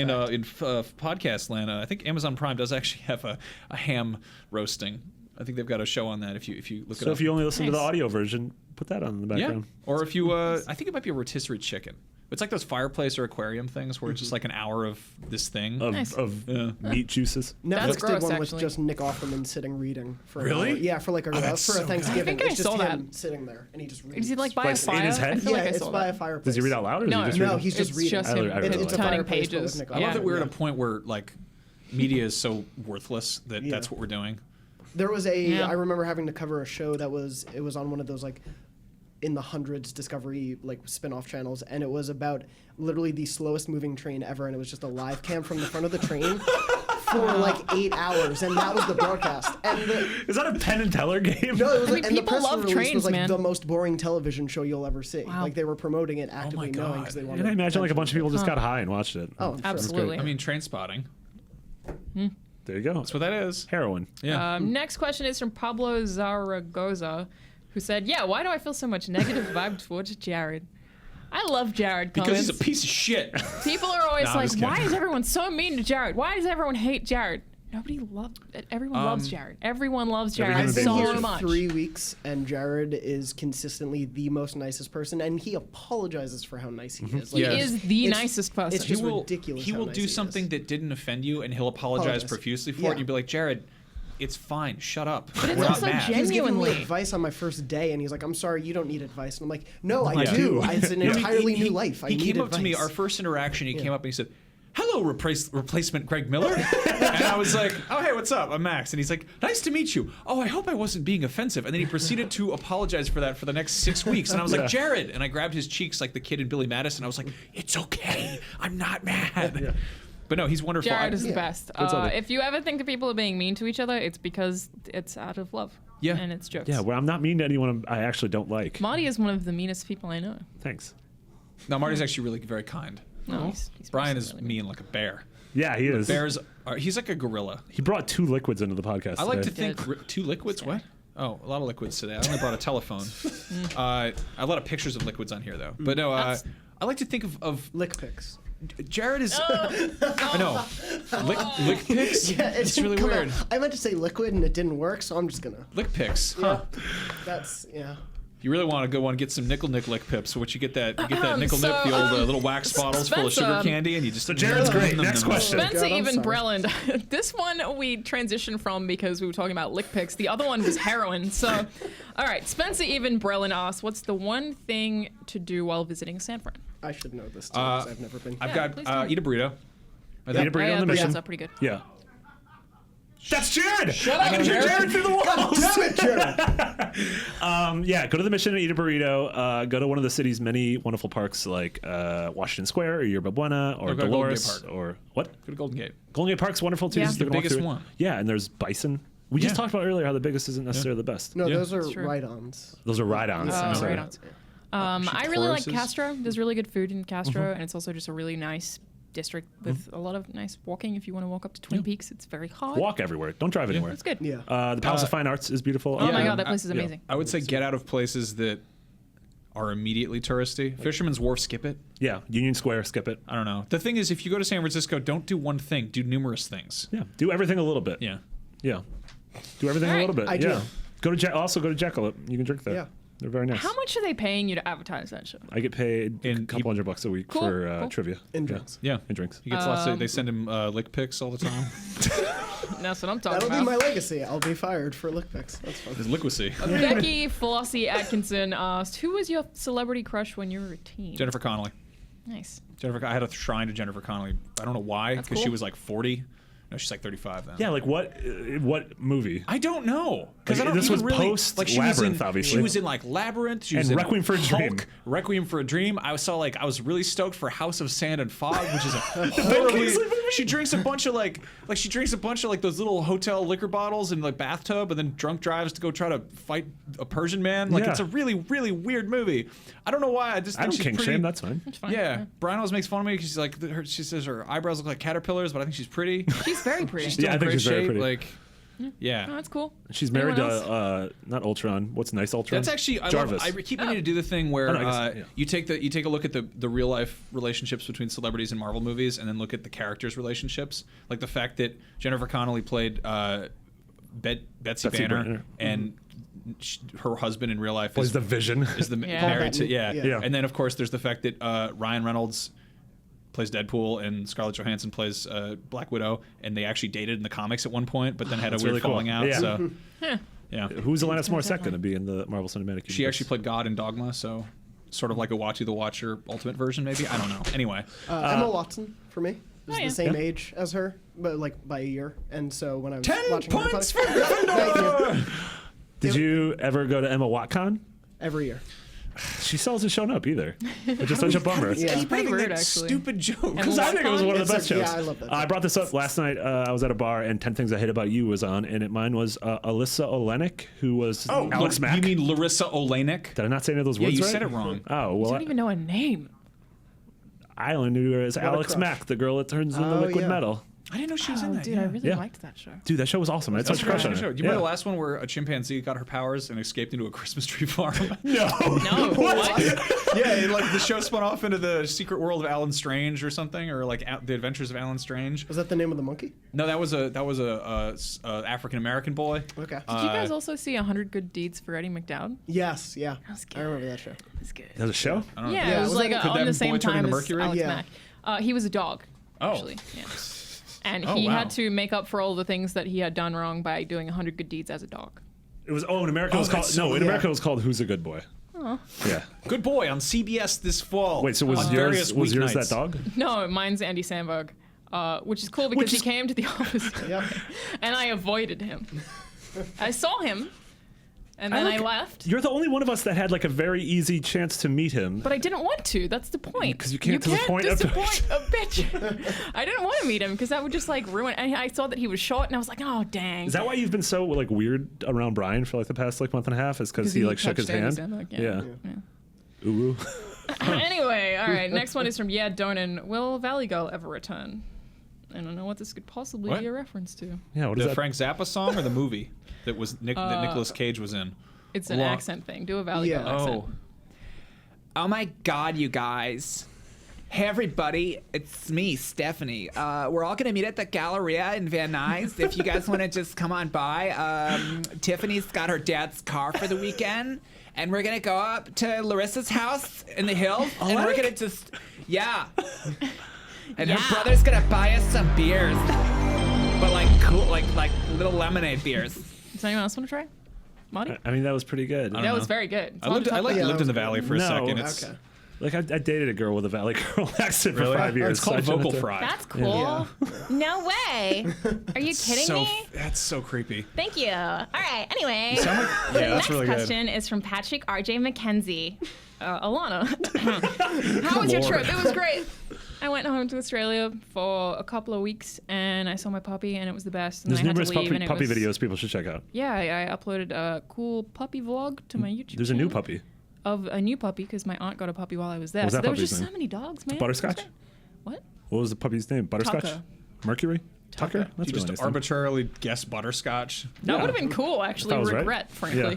podcast land. I think Amazon Prime does actually have a ham roasting. I think they've got a show on that. If you look it So up. if you only listen to the audio version, put that on in the background. Or if you, I think it might be a rotisserie chicken. It's like those fireplace or aquarium things where it's just like an hour of this thing. Of meat juices. Netflix gross, did one with actually. just Nick Offerman sitting reading for an Really? hour. Yeah, for like a Thanksgiving. I think I it's just saw him that. sitting there and he just reads. Is he like by Like, a fire? in his head? I feel Yeah, like I it's saw by that. a fireplace. Does he read out loud or No, is he just no, reading? he's just it's reading. just I him really like It's a turning fireplace, but with pages. Nick I love that we're at Yeah. a point where like media is so worthless that that's what we're doing. There was Yeah. I remember having to cover a show that was on one of those like in the hundreds Discovery like spin-off channels, and it was about literally the slowest moving train ever, and it was just a live cam from the front of the train for like 8 hours, and that was the broadcast. And Is that a Penn and Teller game? no, it was I mean, and the people press love release trains, was like man. the most boring television show you'll ever see. Wow. Like they were promoting it actively knowing God. because they wanted. And I imagine like a bunch of people just got high and watched it. Oh, I'm sure. Absolutely. I mean, train spotting. There you go. That's what that is. Heroin. Yeah. Next question is from Pablo Zaragoza, who said, "Yeah, why do I feel so much negative vibe towards Jared? I love Jared because comments. he's a piece of shit. People are always Nah, I'm like, just kidding. why is everyone so mean to Jared? Why does everyone hate Jared? Everyone loves Jared. Everyone loves Jared Every I've been human so here being. much. 3 weeks, and Jared is consistently the most nicest person, and he apologizes for how nice he is. Like, Yeah. He is the It's- nicest person. it's just ridiculous He how will nice do he is. something that didn't offend you, and he'll apologize Apologize. profusely for it. Yeah. And you'll be like, Jared, it's fine. Shut up. But it's We're not also mad. He was giving me Genuinely. advice on my first day, and he's like, "I'm sorry, you don't need advice." And I'm like, "No, I I do. do. It's an entirely new life. I He need came up to me, advice." our first interaction, he came up and he said, "Hello, replacement Greg Miller." And I was like, "Oh, hey, what's up? I'm Max." And he's like, "Nice to meet you. Oh, I hope I wasn't being offensive." And then he proceeded to apologize for that for the next 6 weeks. And I was like, "Jared." And I grabbed his cheeks like the kid in Billy Madison. I was like, "It's okay. I'm not mad." But no, he's wonderful. Jared is I- the best. all. If you ever think that people are being mean to each other, it's because it's out of love. Yeah. And it's jokes. Yeah, well, I'm not mean to anyone I actually don't like. Marty is one of the meanest people I know. Thanks. No, Marty's actually really very kind. No, he's Brian mostly is really mean like a bear. Yeah, he is. Bears he's like a gorilla. He brought 2 liquids into the podcast. I like to today. think 2 liquids. What? Oh, a lot of liquids today. I only brought a telephone. A lot of pictures of liquids on here though. But no, I like to think of lick pics. Jared is. I know. Lick pics. Yeah, it it's didn't really come out. weird. I meant to say liquid, and it didn't work, so I'm just gonna. Lick pics. Huh. That's yeah. You really want to go and get some nickel nick lick pips. So what you get that nickel nip, the old little wax bottles full of sugar Spencer, candy, and you just. So Jared's great. Next question. Spencer God, I'm even sorry. Breland. This one we transitioned from because we were talking about lick picks. The other one was heroin. So, all right. Spencer even Breland asks, "What's the one thing to do while visiting San Fran?" I should know this too, because I've never been. I've Yeah, please got do. eat a burrito. Eat a burrito on the mission. That's pretty good. Yeah. That's Jared! Shut up, I can hear Jared. Jared through the walls! Damn it, Jared! Yeah, go to the mission and eat a burrito. Go to one of the city's many wonderful parks like Washington Square or Yerba Buena or Or go to Dolores Golden Gate or what? Go to Golden Gate. Golden Gate Park's wonderful too. Yeah. so you The can walk biggest through it. one. Yeah, and there's bison We just talked about earlier how the biggest isn't necessarily the best. No, Yeah, those are that's true. ride-ons. Those are ride-ons. Oh, I'm sorry. right on. I really like choruses. Castro. There's really good food in Castro, and it's also just a really nice district with a lot of nice walking. If you want to walk up to Twin Peaks, it's very hot. Walk everywhere. Don't drive anywhere. It's good. Yeah. The Palace of Fine Arts is beautiful. Oh my Yeah. god, that place is amazing. I would say get out of places that are immediately touristy. Fisherman's Wharf, skip it. Yeah, Union Square, skip it. I don't know. The thing is, if you go to San Francisco, don't do one thing. Do numerous things. Yeah, do everything a little bit. Yeah. Yeah. Do everything All a right. little bit. I do. Yeah. Also go to Jackalope. You can drink there. Yeah. They're very nice. How much are they paying you to advertise that show? I get paid a couple $100 a week Cool, for cool. trivia. And drinks. Yeah. And drinks. He gets lots of. They send him lick pics all the time. That's what I'm talking That'll be about. my legacy. I'll be fired for lick pics. That's fun. His liquacy. Becky Flossie Atkinson asked, "Who was your celebrity crush when you were a teen?" Jennifer Connelly. Nice. I had a shrine to Jennifer Connelly. I don't know why, That's because she cool. was like 40. No, she's like 35 then. Yeah, like what movie? I don't know because Like, I don't this even was really post like. She was in Labyrinth, obviously. She was in like Labyrinth. She was And in Requiem for a Hulk, Dream. Requiem for a Dream. I was really stoked for House of Sand and Fog, which is a horribly. She drinks a bunch of like those little hotel liquor bottles in like bathtub, and then drunk drives to go try to fight a Persian man. Like Yeah. it's a really weird movie. I don't know why. I just I think don't she's kink pretty. shame. That's fine. It's fine. Yeah, Brian always makes fun of me because she's like, she says her eyebrows look like caterpillars, but I think she's pretty. She's very pretty. She's still Yeah, I in think great she's very shape. pretty. Like, Oh, yeah. that's cool. She's married Anyone to not Ultron. What's nice Ultron? That's actually Jarvis. I keep meaning to do the thing where Oh, no, I guess, yeah. you take a look at the real life relationships between celebrities in Marvel movies, and then look at the characters' relationships. Like the fact that Jennifer Connelly played Betsy Banner, and her husband in real life Plays is the Vision. is the Yeah. married to Yeah. Yeah. And then of course there's the fact that Ryan Reynolds plays Deadpool and Scarlett Johansson plays Black Widow, and they actually dated in the comics at one point, but then had a That's weird really cool. falling out. Yeah. So Huh. yeah, Who's Alanis Morissette going to be in the Marvel Cinematic Universe? she actually played God in Dogma, so sort of like a Watchy the Watcher ultimate version, maybe. I don't know. Anyway, Emma Watson for me. Is Oh, yeah. the same Yeah. age as her, but like by a year. And so when I was 10 watching Harry points Potter- for Thank you. Did you ever go to Emma WatCon? Every year. She still hasn't shown up either, which is such a bummer. Yeah. It's pretty having weird, that actually. stupid joke. Because I think it was one of It's the best a- shows. yeah, I love that I show. brought this up last night. I was at a bar, and 10 Things I Hate About You was on, and mine was Alyssa Olenek, who was Alex Mack. You mean Larissa Olenek? Did I not say any of those Yeah, words you right? said it wrong. Oh, You well, don't even know a name. I only knew her as a Alex crush. Mack, the girl that turns into Oh, liquid yeah. metal. I didn't know she was in Oh, that. dude, yeah. I really Yeah. liked that show. Dude, that show was awesome. I had That's such a a crush great on her. show. Do you remember the last one where a chimpanzee got her powers and escaped into a Christmas tree farm? No. No, what? Yeah, like the show spun off into the secret world of Alan Strange or something, or like the Adventures of Alan Strange. Was that the name of the monkey? No, that was a African American boy. Okay. Did you guys also see 100 Good Deeds for Eddie McDowd? Yes, yeah. was I remember that show. It's good. That was a show? I don't know. Yeah, Yeah, it was was like that- Could on that the boy same turn time into as Mercury? Alex Yeah. Mack. He was a dog, Oh. actually. Yeah. And Oh, he wow. had to make up for all the things that he had done wrong by doing 100 good deeds as a dog. It was, in America it was called, that's no, so- in yeah. America it was called Who's a Good Boy? Oh. Yeah. Good boy on CBS this fall. Wait, so was on yours, various was yours weeknights. that dog? No, mine's Andy Samberg, which is cool because Which he is- came to the office Yeah. and I avoided him. I saw him, and then I left. You're the only one of us that had like a very easy chance to meet him. But I didn't want to. That's the point. 'Cause you can't disappoint a disappoint a bitch. I didn't want to meet him because that would just like ruin. And I saw that he was short, and I was like, oh dang. Is that why you've been so like weird around Brian for like the past like month and a half? Is because he like shook his touched hand? Andy Samberg, Yeah. Yeah. Ooh. Anyway, all right. Next one is from Donan. Will Valley Girl ever return? I don't know what this could possibly What? be a reference to. Yeah. What is The that? Frank Zappa song or the movie that was that Nicolas Cage was in? It's an Well- accent thing. Do a Valley Yeah. Girl accent. Oh my God, you guys. Hey everybody, it's me, Stephanie. We're all gonna meet at the Galleria in Van Nuys. If you guys wanna just come on by. Tiffany's got her dad's car for the weekend. And we're gonna go up to Larissa's house in the hills. And we're gonna just, yeah. And Yeah. her brother's gonna buy us some beers. But like cool, like little lemonade beers. Does anyone else want to try? Marty? I mean, that was pretty good. That was very good. I lived Yeah, in that the was valley for a No. second. It's Okay. Like I dated a girl with a Valley Girl accent for really 5 years. It's called so I vocal shouldn't have- fry. That's cool. No way. Are you kidding so me? that's so creepy. Thank you. All right. Anyway, Sound like, the yeah, that's next really good. question is from Patrick R.J. McKenzie. Alana, how was your Lord. trip? It was great. I went home to Australia for a couple of weeks and I saw my puppy and it was the best. And There's then I had numerous to leave and it puppy was, videos people should check out. Yeah, I uploaded a cool puppy vlog to my YouTube There's a new channel puppy. of a new puppy because my aunt got a puppy while I was there. What was So that there was puppy's just name? so many dogs, man. Butterscotch? What? What was the puppy's name? Butterscotch? Tucker. Mercury? Tucker? That's You a just really nice name. arbitrarily guess butterscotch. That Yeah. would have been cool, actually. I was right. Regret, frankly.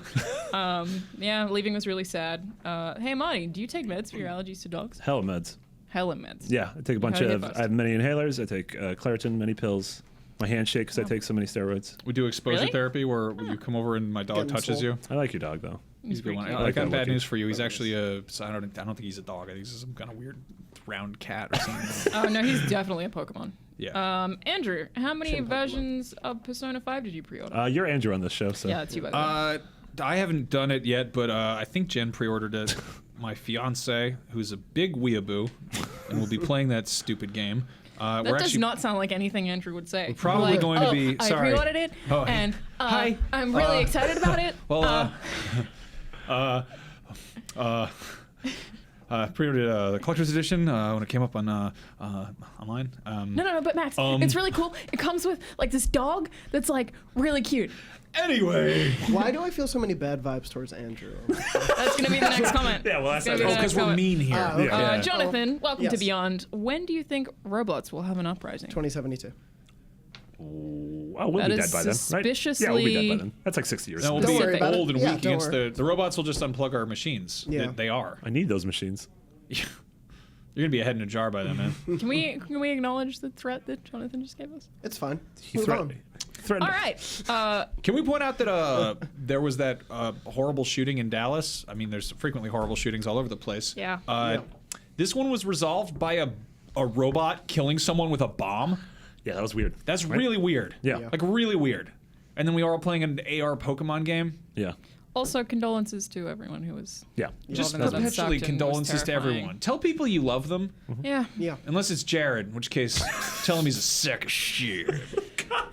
Yeah, leaving was really sad. Hey, Marty, do you take meds for your allergies to dogs? Hell meds. Hella meds. Yeah, I take a bunch How do you of. get I have many inhalers. I take Claritin, many pills. My hands shake because I take so many steroids. We do exposure Really? therapy where you come over and my dog Getting touches swole. you. I like your dog though. He's a good pretty one. cute. I like got that bad looking. news for you. He's actually I don't think he's a dog. I think he's some kind of weird round cat or something. Oh, no, he's definitely a Pokemon. Yeah. Andrew, how many versions of Persona 5 did you pre-order? You're Andrew on this show, so. Yeah, that's you, by the way. I haven't done it yet, but I think Jen pre-ordered it. My fiance, who's a big weeaboo, and will be playing that stupid game. That does not sound like anything Andrew would say. We're probably going to be- I sorry. pre-ordered it, Oh, and hi. I'm really excited about it. Well, pre-ordered the collector's edition when it came up on online. No, but Max, it's really cool. It comes with like this dog that's like really cute. Anyway, Why do I feel so many bad vibes towards Andrew? That's gonna be the next comment. Yeah, well, It's that's gonna be not- the next because we're comment. mean here. Ah, okay. Yeah. Jonathan, welcome to Yes. Beyond. When do you think robots will have an uprising? 2072. Oh, we'll That be is dead by then, right? Yeah, we'll be dead by then. That's like 60 years. No, we'll Don't be worry about it. old and Yeah, weak don't against worry. the robots. Will just unplug our machines. Yeah. They are. I need those machines. You're gonna be a head in a jar by then, man. Can we acknowledge the threat that Jonathan just gave us? It's fine. He Move threatened on. me. Threatened All me. right. Can we point out that there was that horrible shooting in Dallas? I mean, there's frequently horrible shootings all over the place. Yeah. This one was resolved by a robot killing someone with a bomb. Yeah, that was weird. That's Right? really weird. Yeah. Like really weird. And then we were all playing an AR Pokemon game. Yeah. Also, condolences to everyone who was. Yeah. Just Well, then that perpetually sucked and was condolences to terrifying. everyone. Tell people you love them. Yeah. Yeah. Unless it's Jared, in which case, tell him he's a sack of shit.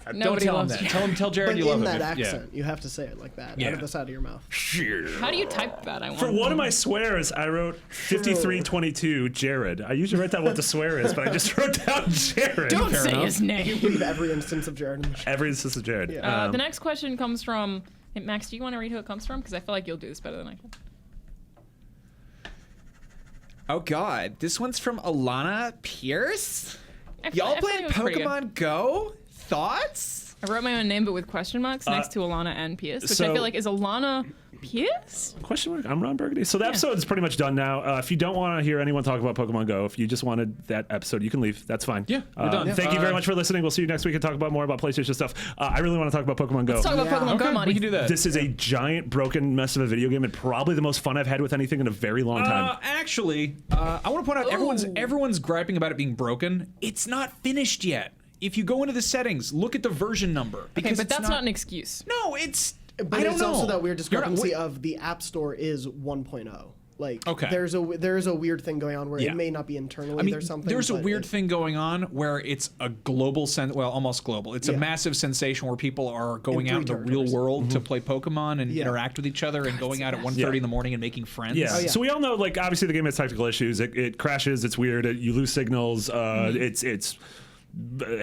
Don't Nobody tell him loves that. you. Tell Jared But you love in him. that if- accent, you have to say it like that, Yeah. out of the side of your mouth. Shit. How do you type that? I want. For one of my swears, I wrote 5322 Jared. I usually write down what the swear is, but I just wrote down Jared. Don't Fair say enough. his name. Leave every instance of Jared in the show. Every instance of Jared. Yeah. The next question comes from. Hey, Max, do you want to read who it comes from? Because I feel like you'll do this better than I can. Oh God, this one's from Alana Pierce. I feel- Y'all I feel playing like it was pretty good. Pokemon Go? Thoughts? I wrote my own name, but with question marks next to Alana and Pierce, which I so- feel like is Alana Pierce. Question mark? I'm Ron Burgundy. So the episode is pretty much done now. If you don't want to hear anyone talk about Pokemon Go, if you just wanted that episode, you can leave. That's fine. Yeah, we're done. Thank you very much for listening. We'll see you next week and talk about more about PlayStation stuff. I really want to talk about Pokemon Go. Let's talk about Yeah. Pokemon Go, Okay, Marty. we can do that. This is a giant broken mess of a video game and probably the most fun I've had with anything in a very long time. Actually, I want to point out everyone's griping about it being broken. It's not finished yet. If you go into the settings, look at the version number. Okay, Because but it's that's not an excuse. No, it's. But I don't it's know. also that weird You're not- discrepancy of the App Store is 1.0. Like, Okay. there's a weird thing going on where Yeah. it may not be internally. I mean, there's something. there's a but weird it- thing going on where it's a global almost global. It's a Yeah. massive sensation where people are going In out in the three real territories. world to play Pokemon and Yeah. interact with each other and going out at 1:30 in the morning and making friends. Yeah. Oh, yeah. So we all know, like, obviously the game has technical issues. It crashes. It's weird. You lose signals. It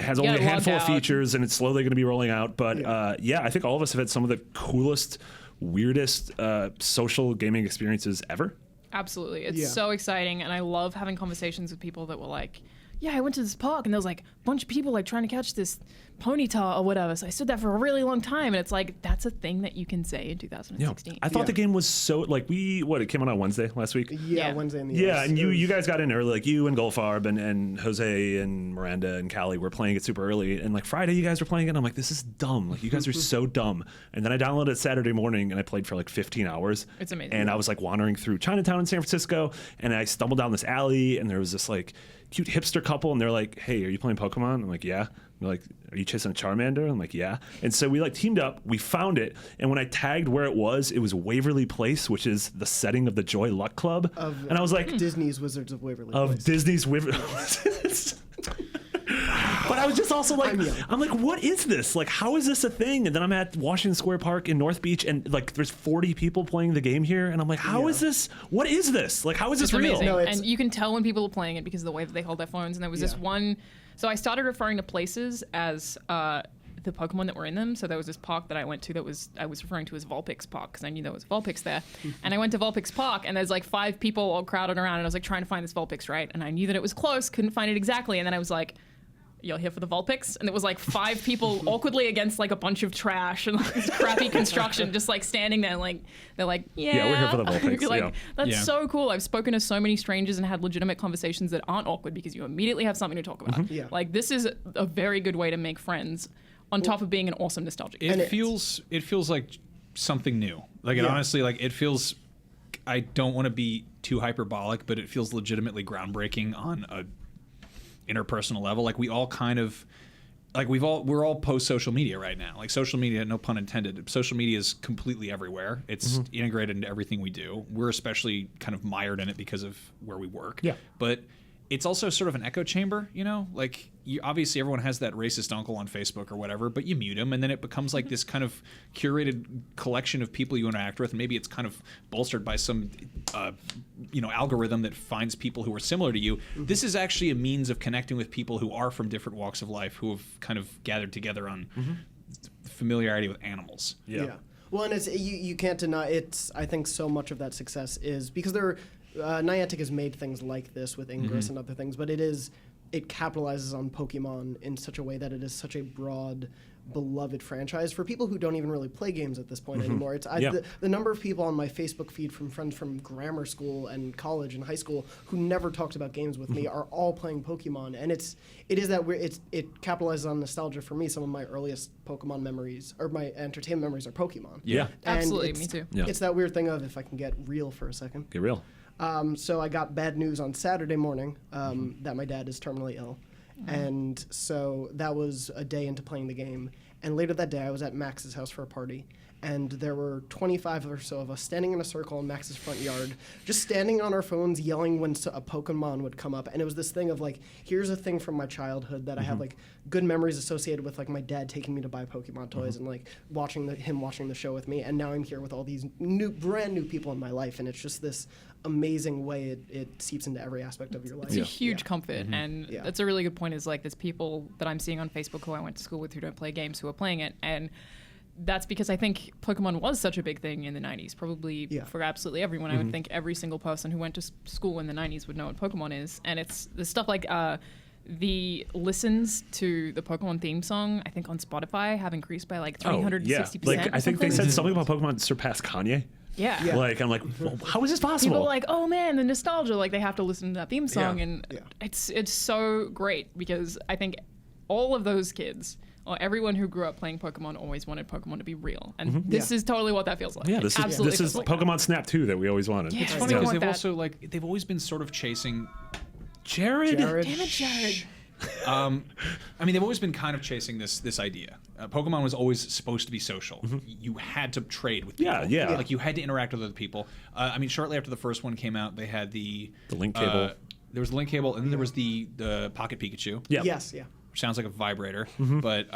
has only a gotta handful log of out. features, and it's slowly going to be rolling out. But Yeah. I think all of us have had some of the coolest, weirdest social gaming experiences ever. Absolutely. It's Yeah. so exciting, and I love having conversations with people that were like, yeah, I went to this park, and there was like a bunch of people like trying to catch this ponytail or whatever. So I stood there for a really long time, and it's like, that's a thing that you can say in 2016. I thought Yeah. the game was so, like, it came out on Wednesday last week? Yeah, Yeah. Wednesday in the Yeah, US. and It you was- guys got in early, like you and Goldfarb and Jose and Miranda and Callie were playing it super early. And like Friday, you guys were playing it. And I'm like, this is dumb. Like, you guys are so dumb. And then I downloaded it Saturday morning and I played for like 15 hours. It's amazing. And I was like wandering through Chinatown in San Francisco, and I stumbled down this alley, and there was this like cute hipster couple, and they're like, hey, are you playing Pokemon? I'm like, yeah. They're like, are you chasing a Charmander? I'm like, yeah. And so we like teamed up, we found it, and when I tagged where it was Waverly Place, which is the setting of the Joy Luck Club. And I was like, Disney's Wizards of Waverly of Place. Disney's Waverly. But I was just also like, young. I'm like, what is this? Like, how is this a thing? And then I'm at Washington Square Park in North Beach, and like, there's 40 people playing the game here, and I'm like, how is this? What is this? Like, how is this It's real? amazing. No, it's- and you can tell when people are playing it because of the way that they hold their phones. And there was this one. So I started referring to places as the Pokemon that were in them. So there was this park that I went to I was referring to as Vulpix Park because I knew there was Vulpix there. And I went to Vulpix Park, and there's like 5 people all crowded around, and I was like trying to find this Vulpix, right? And I knew that it was close, couldn't find it exactly. And then I was like, you're here for the Vulpix? And it was like 5 people awkwardly against like a bunch of trash and like this crappy construction, just like standing there, like they're like, yeah, we're here for the Vulpix, You're like, yeah. that's Yeah. so cool. I've spoken to so many strangers and had legitimate conversations that aren't awkward because you immediately have something to talk about. Yeah. Like this is a very good way to make friends, on top of being an awesome nostalgic. It And feels like something new. Like it Yeah. honestly, like it feels. I don't want to be too hyperbolic, but it feels legitimately groundbreaking on a interpersonal level. Like we all kind of, like we're all post social media right now. Like social media, no pun intended. Social media is completely everywhere. It's integrated into everything we do. We're especially kind of mired in it because of where we work. Yeah. But it's also sort of an echo chamber, you know? Like, obviously everyone has that racist uncle on Facebook or whatever, but you mute him, and then it becomes like this kind of curated collection of people you interact with, and maybe it's kind of bolstered by some, algorithm that finds people who are similar to you. This is actually a means of connecting with people who are from different walks of life, who have kind of gathered together on familiarity with animals. Yeah. Well, and it's you can't deny it's. I think so much of that success is because Niantic has made things like this with Ingress and other things, but it capitalizes on Pokemon in such a way that it is such a broad, beloved franchise for people who don't even really play games at this point anymore. It's the number of people on my Facebook feed from friends from grammar school and college and high school who never talked about games with me are all playing Pokemon, and it capitalizes on nostalgia for me. Some of my earliest Pokemon memories or my entertainment memories are Pokemon. Yeah. And Absolutely, me too. Yeah. It's that weird thing of if I can get real for a second. Get real. So I got bad news on Saturday morning that my dad is terminally ill. And so that was a day into playing the game. And later that day, I was at Max's house for a party. And there were 25 or so of us standing in a circle in Max's front yard, just standing on our phones, yelling when a Pokemon would come up. And it was this thing of like, here's a thing from my childhood that I have like good memories associated with, like my dad taking me to buy Pokemon toys and like him watching the show with me. And now I'm here with all these brand new people in my life, and it's just this amazing way it seeps into every aspect of your life. It's a huge comfort, and Yeah. that's a really good point. Is like there's people that I'm seeing on Facebook who I went to school with who don't play games who are playing it, and that's because I think Pokemon was such a big thing in the 90s, probably for absolutely everyone. I would think every single person who went to school in the 90s would know what Pokemon is, and it's the stuff like the listens to the Pokemon theme song, I think on Spotify, have increased by like 360%. Like I think they or said something. something about Pokemon surpassed Kanye. Yeah. Yeah. Like I'm like, well, how is this possible? People are like, oh man, the nostalgia, like they have to listen to that theme song, Yeah. and Yeah. it's so great because I think all of those kids or everyone who grew up playing Pokemon always wanted Pokemon to be real, and this is totally what that feels like. yeah, It this absolutely is feels like Pokemon Snap 2 that we always wanted. Yeah. It's Yes, funny I because want they've that. also they've always been sort of chasing. Jared. Jared. Damn it, Jared. I mean, they've always been kind of chasing this idea. Pokemon was always supposed to be social. You had to trade with people. Yeah. Like you had to interact with other people. I mean, shortly after the first one came out, they had the link cable. There was the link cable, and then there was the Pocket Pikachu. Yeah. Yes, yeah. Which sounds like a vibrator, but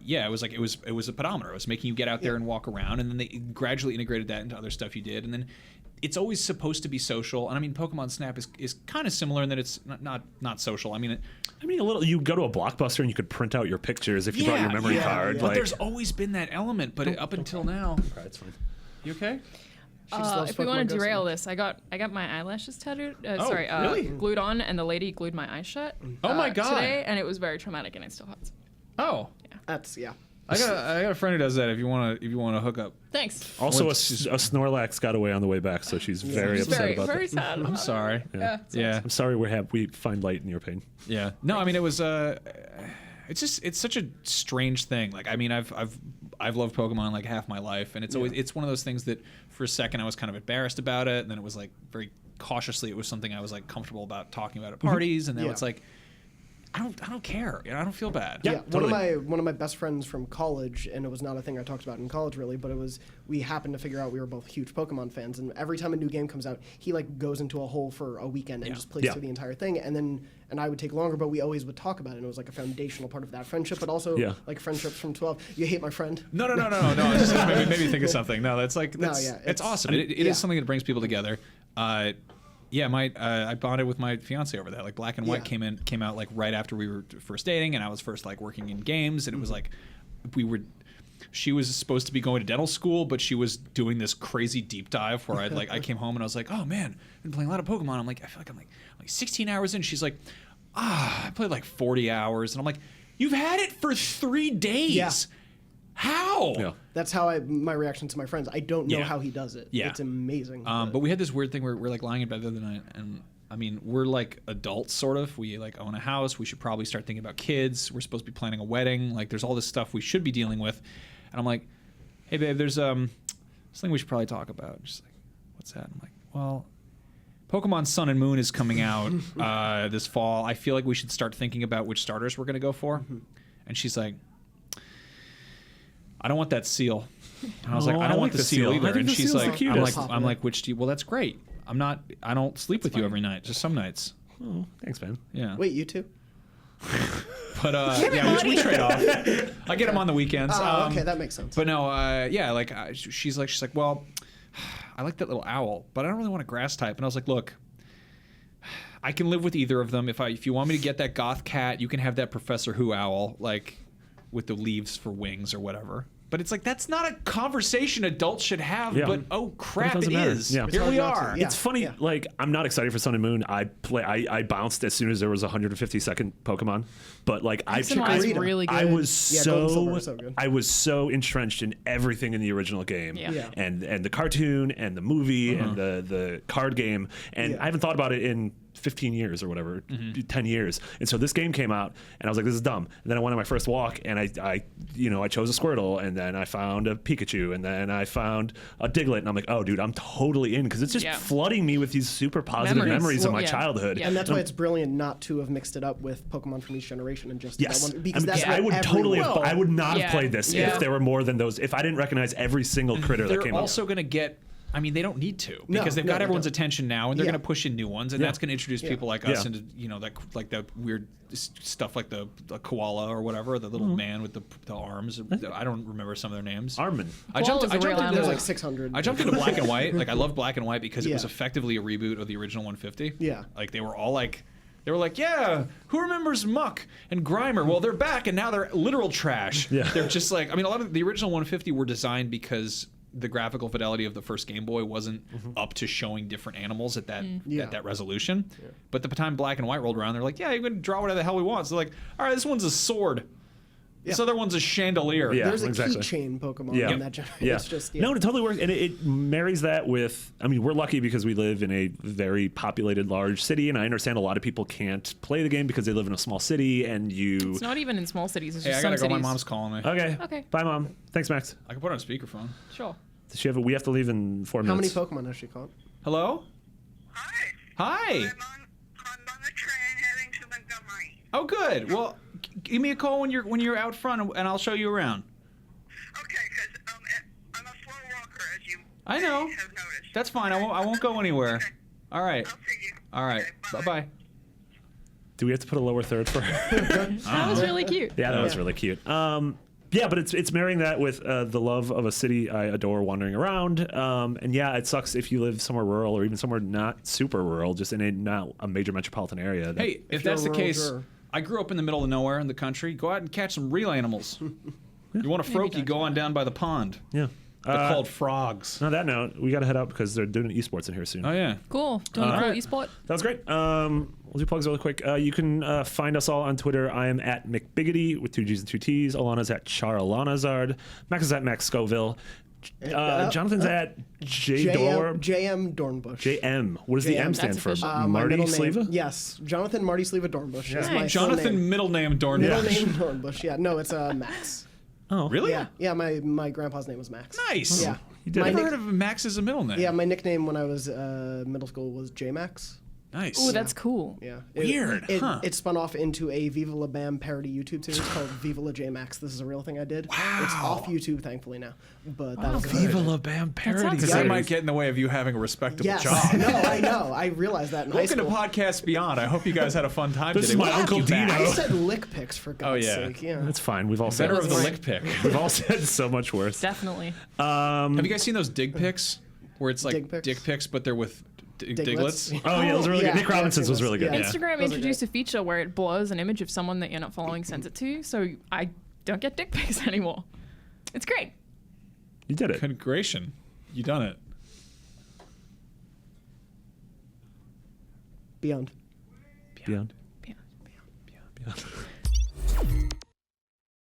yeah, it was a pedometer. It was making you get out there and walk around, and then they gradually integrated that into other stuff you did, and then it's always supposed to be social. And I mean, Pokemon Snap is kind of similar in that it's not social. I mean, a little. You go to a Blockbuster and you could print out your pictures if you brought your memory card. but Like, there's always been that element. But up until now, it's fine. you okay? She just loves If we Pokemon want Go to so derail much. this, I got my eyelashes tattooed. really? Glued on, and the lady glued my eyes shut. Oh my God. Today, and it was very traumatic, and it still hurts. Oh, That's I got a friend who does that. If you want to hook up. Thanks. Also, a What's- Snorlax got away on the way back, so she's very It's upset very about very that. sad. I'm sorry. Yeah. I'm sorry. We find light in your pain. Yeah. No, I mean it was it's such a strange thing. Like I mean I've loved Pokemon like half my life, and it's one of those things that for a second I was kind of embarrassed about it, and then it was like very cautiously it was something I was like comfortable about talking about at parties, and now Yeah. it's like I don't care. You know, I don't feel bad. Yeah. One of my best friends from college, and it was not a thing I talked about in college really, but it was we happened to figure out we were both huge Pokemon fans, and every time a new game comes out, he like goes into a hole for a weekend and just plays through the entire thing, and I would take longer, but we always would talk about it, and it was like a foundational part of that friendship, but also like friendships from 12. You hate my friend? No. It's just made me think of something. No, that's like it's awesome. It is something that brings people together. I bonded with my fiance over that. Like Black and White came out like right after we were first dating, and I was first like working in games, and it was like she was supposed to be going to dental school, but she was doing this crazy deep dive where I came home and I was like, oh man, I've been playing a lot of Pokemon. I'm like, I feel like I'm like 16 hours in. She's like, I played like 40 hours, and I'm like, you've had it for 3 days. Yeah. How? Yeah. That's how my reaction to my friends. I don't know how he does it. Yeah. It's amazing. But we had this weird thing where we're like lying in bed the other night, and I mean, we're like adults, sort of. We like own a house. We should probably start thinking about kids. We're supposed to be planning a wedding. Like, there's all this stuff we should be dealing with. And I'm like, hey, babe, there's something we should probably talk about. She's like, what's that? I'm like, well, Pokemon Sun and Moon is coming out this fall. I feel like we should start thinking about which starters we're going to go for. Mm-hmm. And she's like, I don't want that seal. And I was like, I don't want the seal either. And she's like, I'm like, which do you? Well, that's great. I don't sleep with you every night. Just some nights. Oh, thanks, man. Yeah. Wait, you too? But we trade off. I get him on the weekends. Okay, that makes sense. But no, she's like, well, I like that little owl, but I don't really want a grass type. And I was like, look, I can live with either of them. If you want me to get that goth cat, you can have that Professor Who owl, like with the leaves for wings or whatever. But it's like, that's not a conversation adults should have, but oh crap, it is. Yeah. Here we are. It's funny, like, I'm not excited for Sun and Moon. I bounced as soon as there was a 150-second Pokemon. But like I really good. I was so entrenched in everything in the original game. And the cartoon and the movie and the card game. And I haven't thought about it in 15 years or whatever, 10 years. And so this game came out and I was like, this is dumb. And then I went on my first walk and I chose a Squirtle, and then I found a Pikachu, and then I found a Diglett, and I'm like, oh dude, I'm totally in, because it's just flooding me with these super positive memories of my childhood. And that's why it's brilliant not to have mixed it up with Pokemon from each generation and just that one, because I would not have played this if there were more than those, if I didn't recognize every single critter that came up. They're also going to get, I mean, they don't need to, because they've got everyone's attention now, and they're going to push in new ones, and that's going to introduce people like us into, like that weird stuff like the koala or whatever, the little man with the arms. I don't remember some of their names. Armin. There's like 600. I jumped into Black and White. Like, I love Black and White because it was effectively a reboot of the original 150. Yeah. Like, they were like, yeah, who remembers Muck and Grimer? Well, they're back, and now they're literal trash. Yeah. They're just like, I mean, a lot of the original 150 were designed because the graphical fidelity of the first Game Boy wasn't up to showing different animals at that resolution. Yeah. But the time Black and White rolled around, they're like, yeah, you can draw whatever the hell we want. So they're like, all right, this one's a sword. This other one's a chandelier. Yeah, there's a keychain Pokemon in that generation. Yeah. It's just, no, it totally works. And it marries that with, I mean, we're lucky because we live in a very populated, large city. And I understand a lot of people can't play the game because they live in a small city, and It's not even in small cities. It's just I gotta some go. cities. My mom's calling me. Okay. Bye, Mom. Thanks, Max. I can put it on speakerphone. Sure. Does she have we have to leave in 4 minutes. How many Pokemon has she caught? Hello? Hi. I'm on the train heading to Montgomery. Oh, good. Well, give me a call when you're out front, and I'll show you around. Okay, because I'm a slow walker, as you I know. have noticed. That's fine. I won't go anywhere. Okay. All right. I'll see you. All right. Okay, Bye-bye. Do we have to put a lower third for her? That was really cute. Yeah, that was really cute. Yeah, but it's marrying that with the love of a city I adore wandering around. And yeah, it sucks if you live somewhere rural or even somewhere not super rural, just in not a major metropolitan area. Hey, if that's the case, I grew up in the middle of nowhere in the country. Go out and catch some real animals. You want a Froakie, go on down by the pond. Yeah. They're called frogs. On that note, we got to head out because they're doing esports in here soon. Oh, yeah. Cool. Doing a cool esport. That was great. We'll do plugs really quick. You can find us all on Twitter. I am at McBiggity with 2 G's and 2 T's. Alana's at Charlanazard. Max is at Max Scoville. Jonathan's at JM Dornbush. JM. What does the M stand for? Marty Sleva? Yes. Jonathan Marty Sleva Dornbush. Yeah. Is my Jonathan middle name Dornbush. Middle name Dornbush. Yeah. No, it's Max. Oh, really? Yeah. My grandpa's name was Max. Nice. Yeah. I've never heard of Max as a middle name. Yeah. My nickname when I was middle school was J Max. Nice. Ooh, that's cool. Yeah. Weird, huh? It spun off into a Viva La Bam parody YouTube series called Viva La J Max. This is a real thing I did. Wow. It's off YouTube, thankfully, now. But that was Viva La Bam parody. sounds Because great. that might get in the way of you having a respectable Yes. job. No, I know. I realized that in high Welcome to school. Podcast Beyond. I hope you guys had a fun time This today. is my We'll have Uncle you back. Dino. I said lick pics for God's yeah. sake. Yeah. That's fine. We've all said Better of the Right. lick pick. We've all said so much worse. Definitely. Have you guys seen those dig pics? Where it's like Dig pics? dick pics, but they're with Diglets? diglets? Oh, yeah, those are really Yeah, good. Nick yeah, Robinson's was yeah. really good. Yeah. Yeah. Instagram Those are introduced great. a feature where it blurs an image of someone that you're not following, sends it to, so I don't get dick pics anymore. It's great. You did it. Congratulations. You done it. Beyond. Beyond. Yeah. Beyond.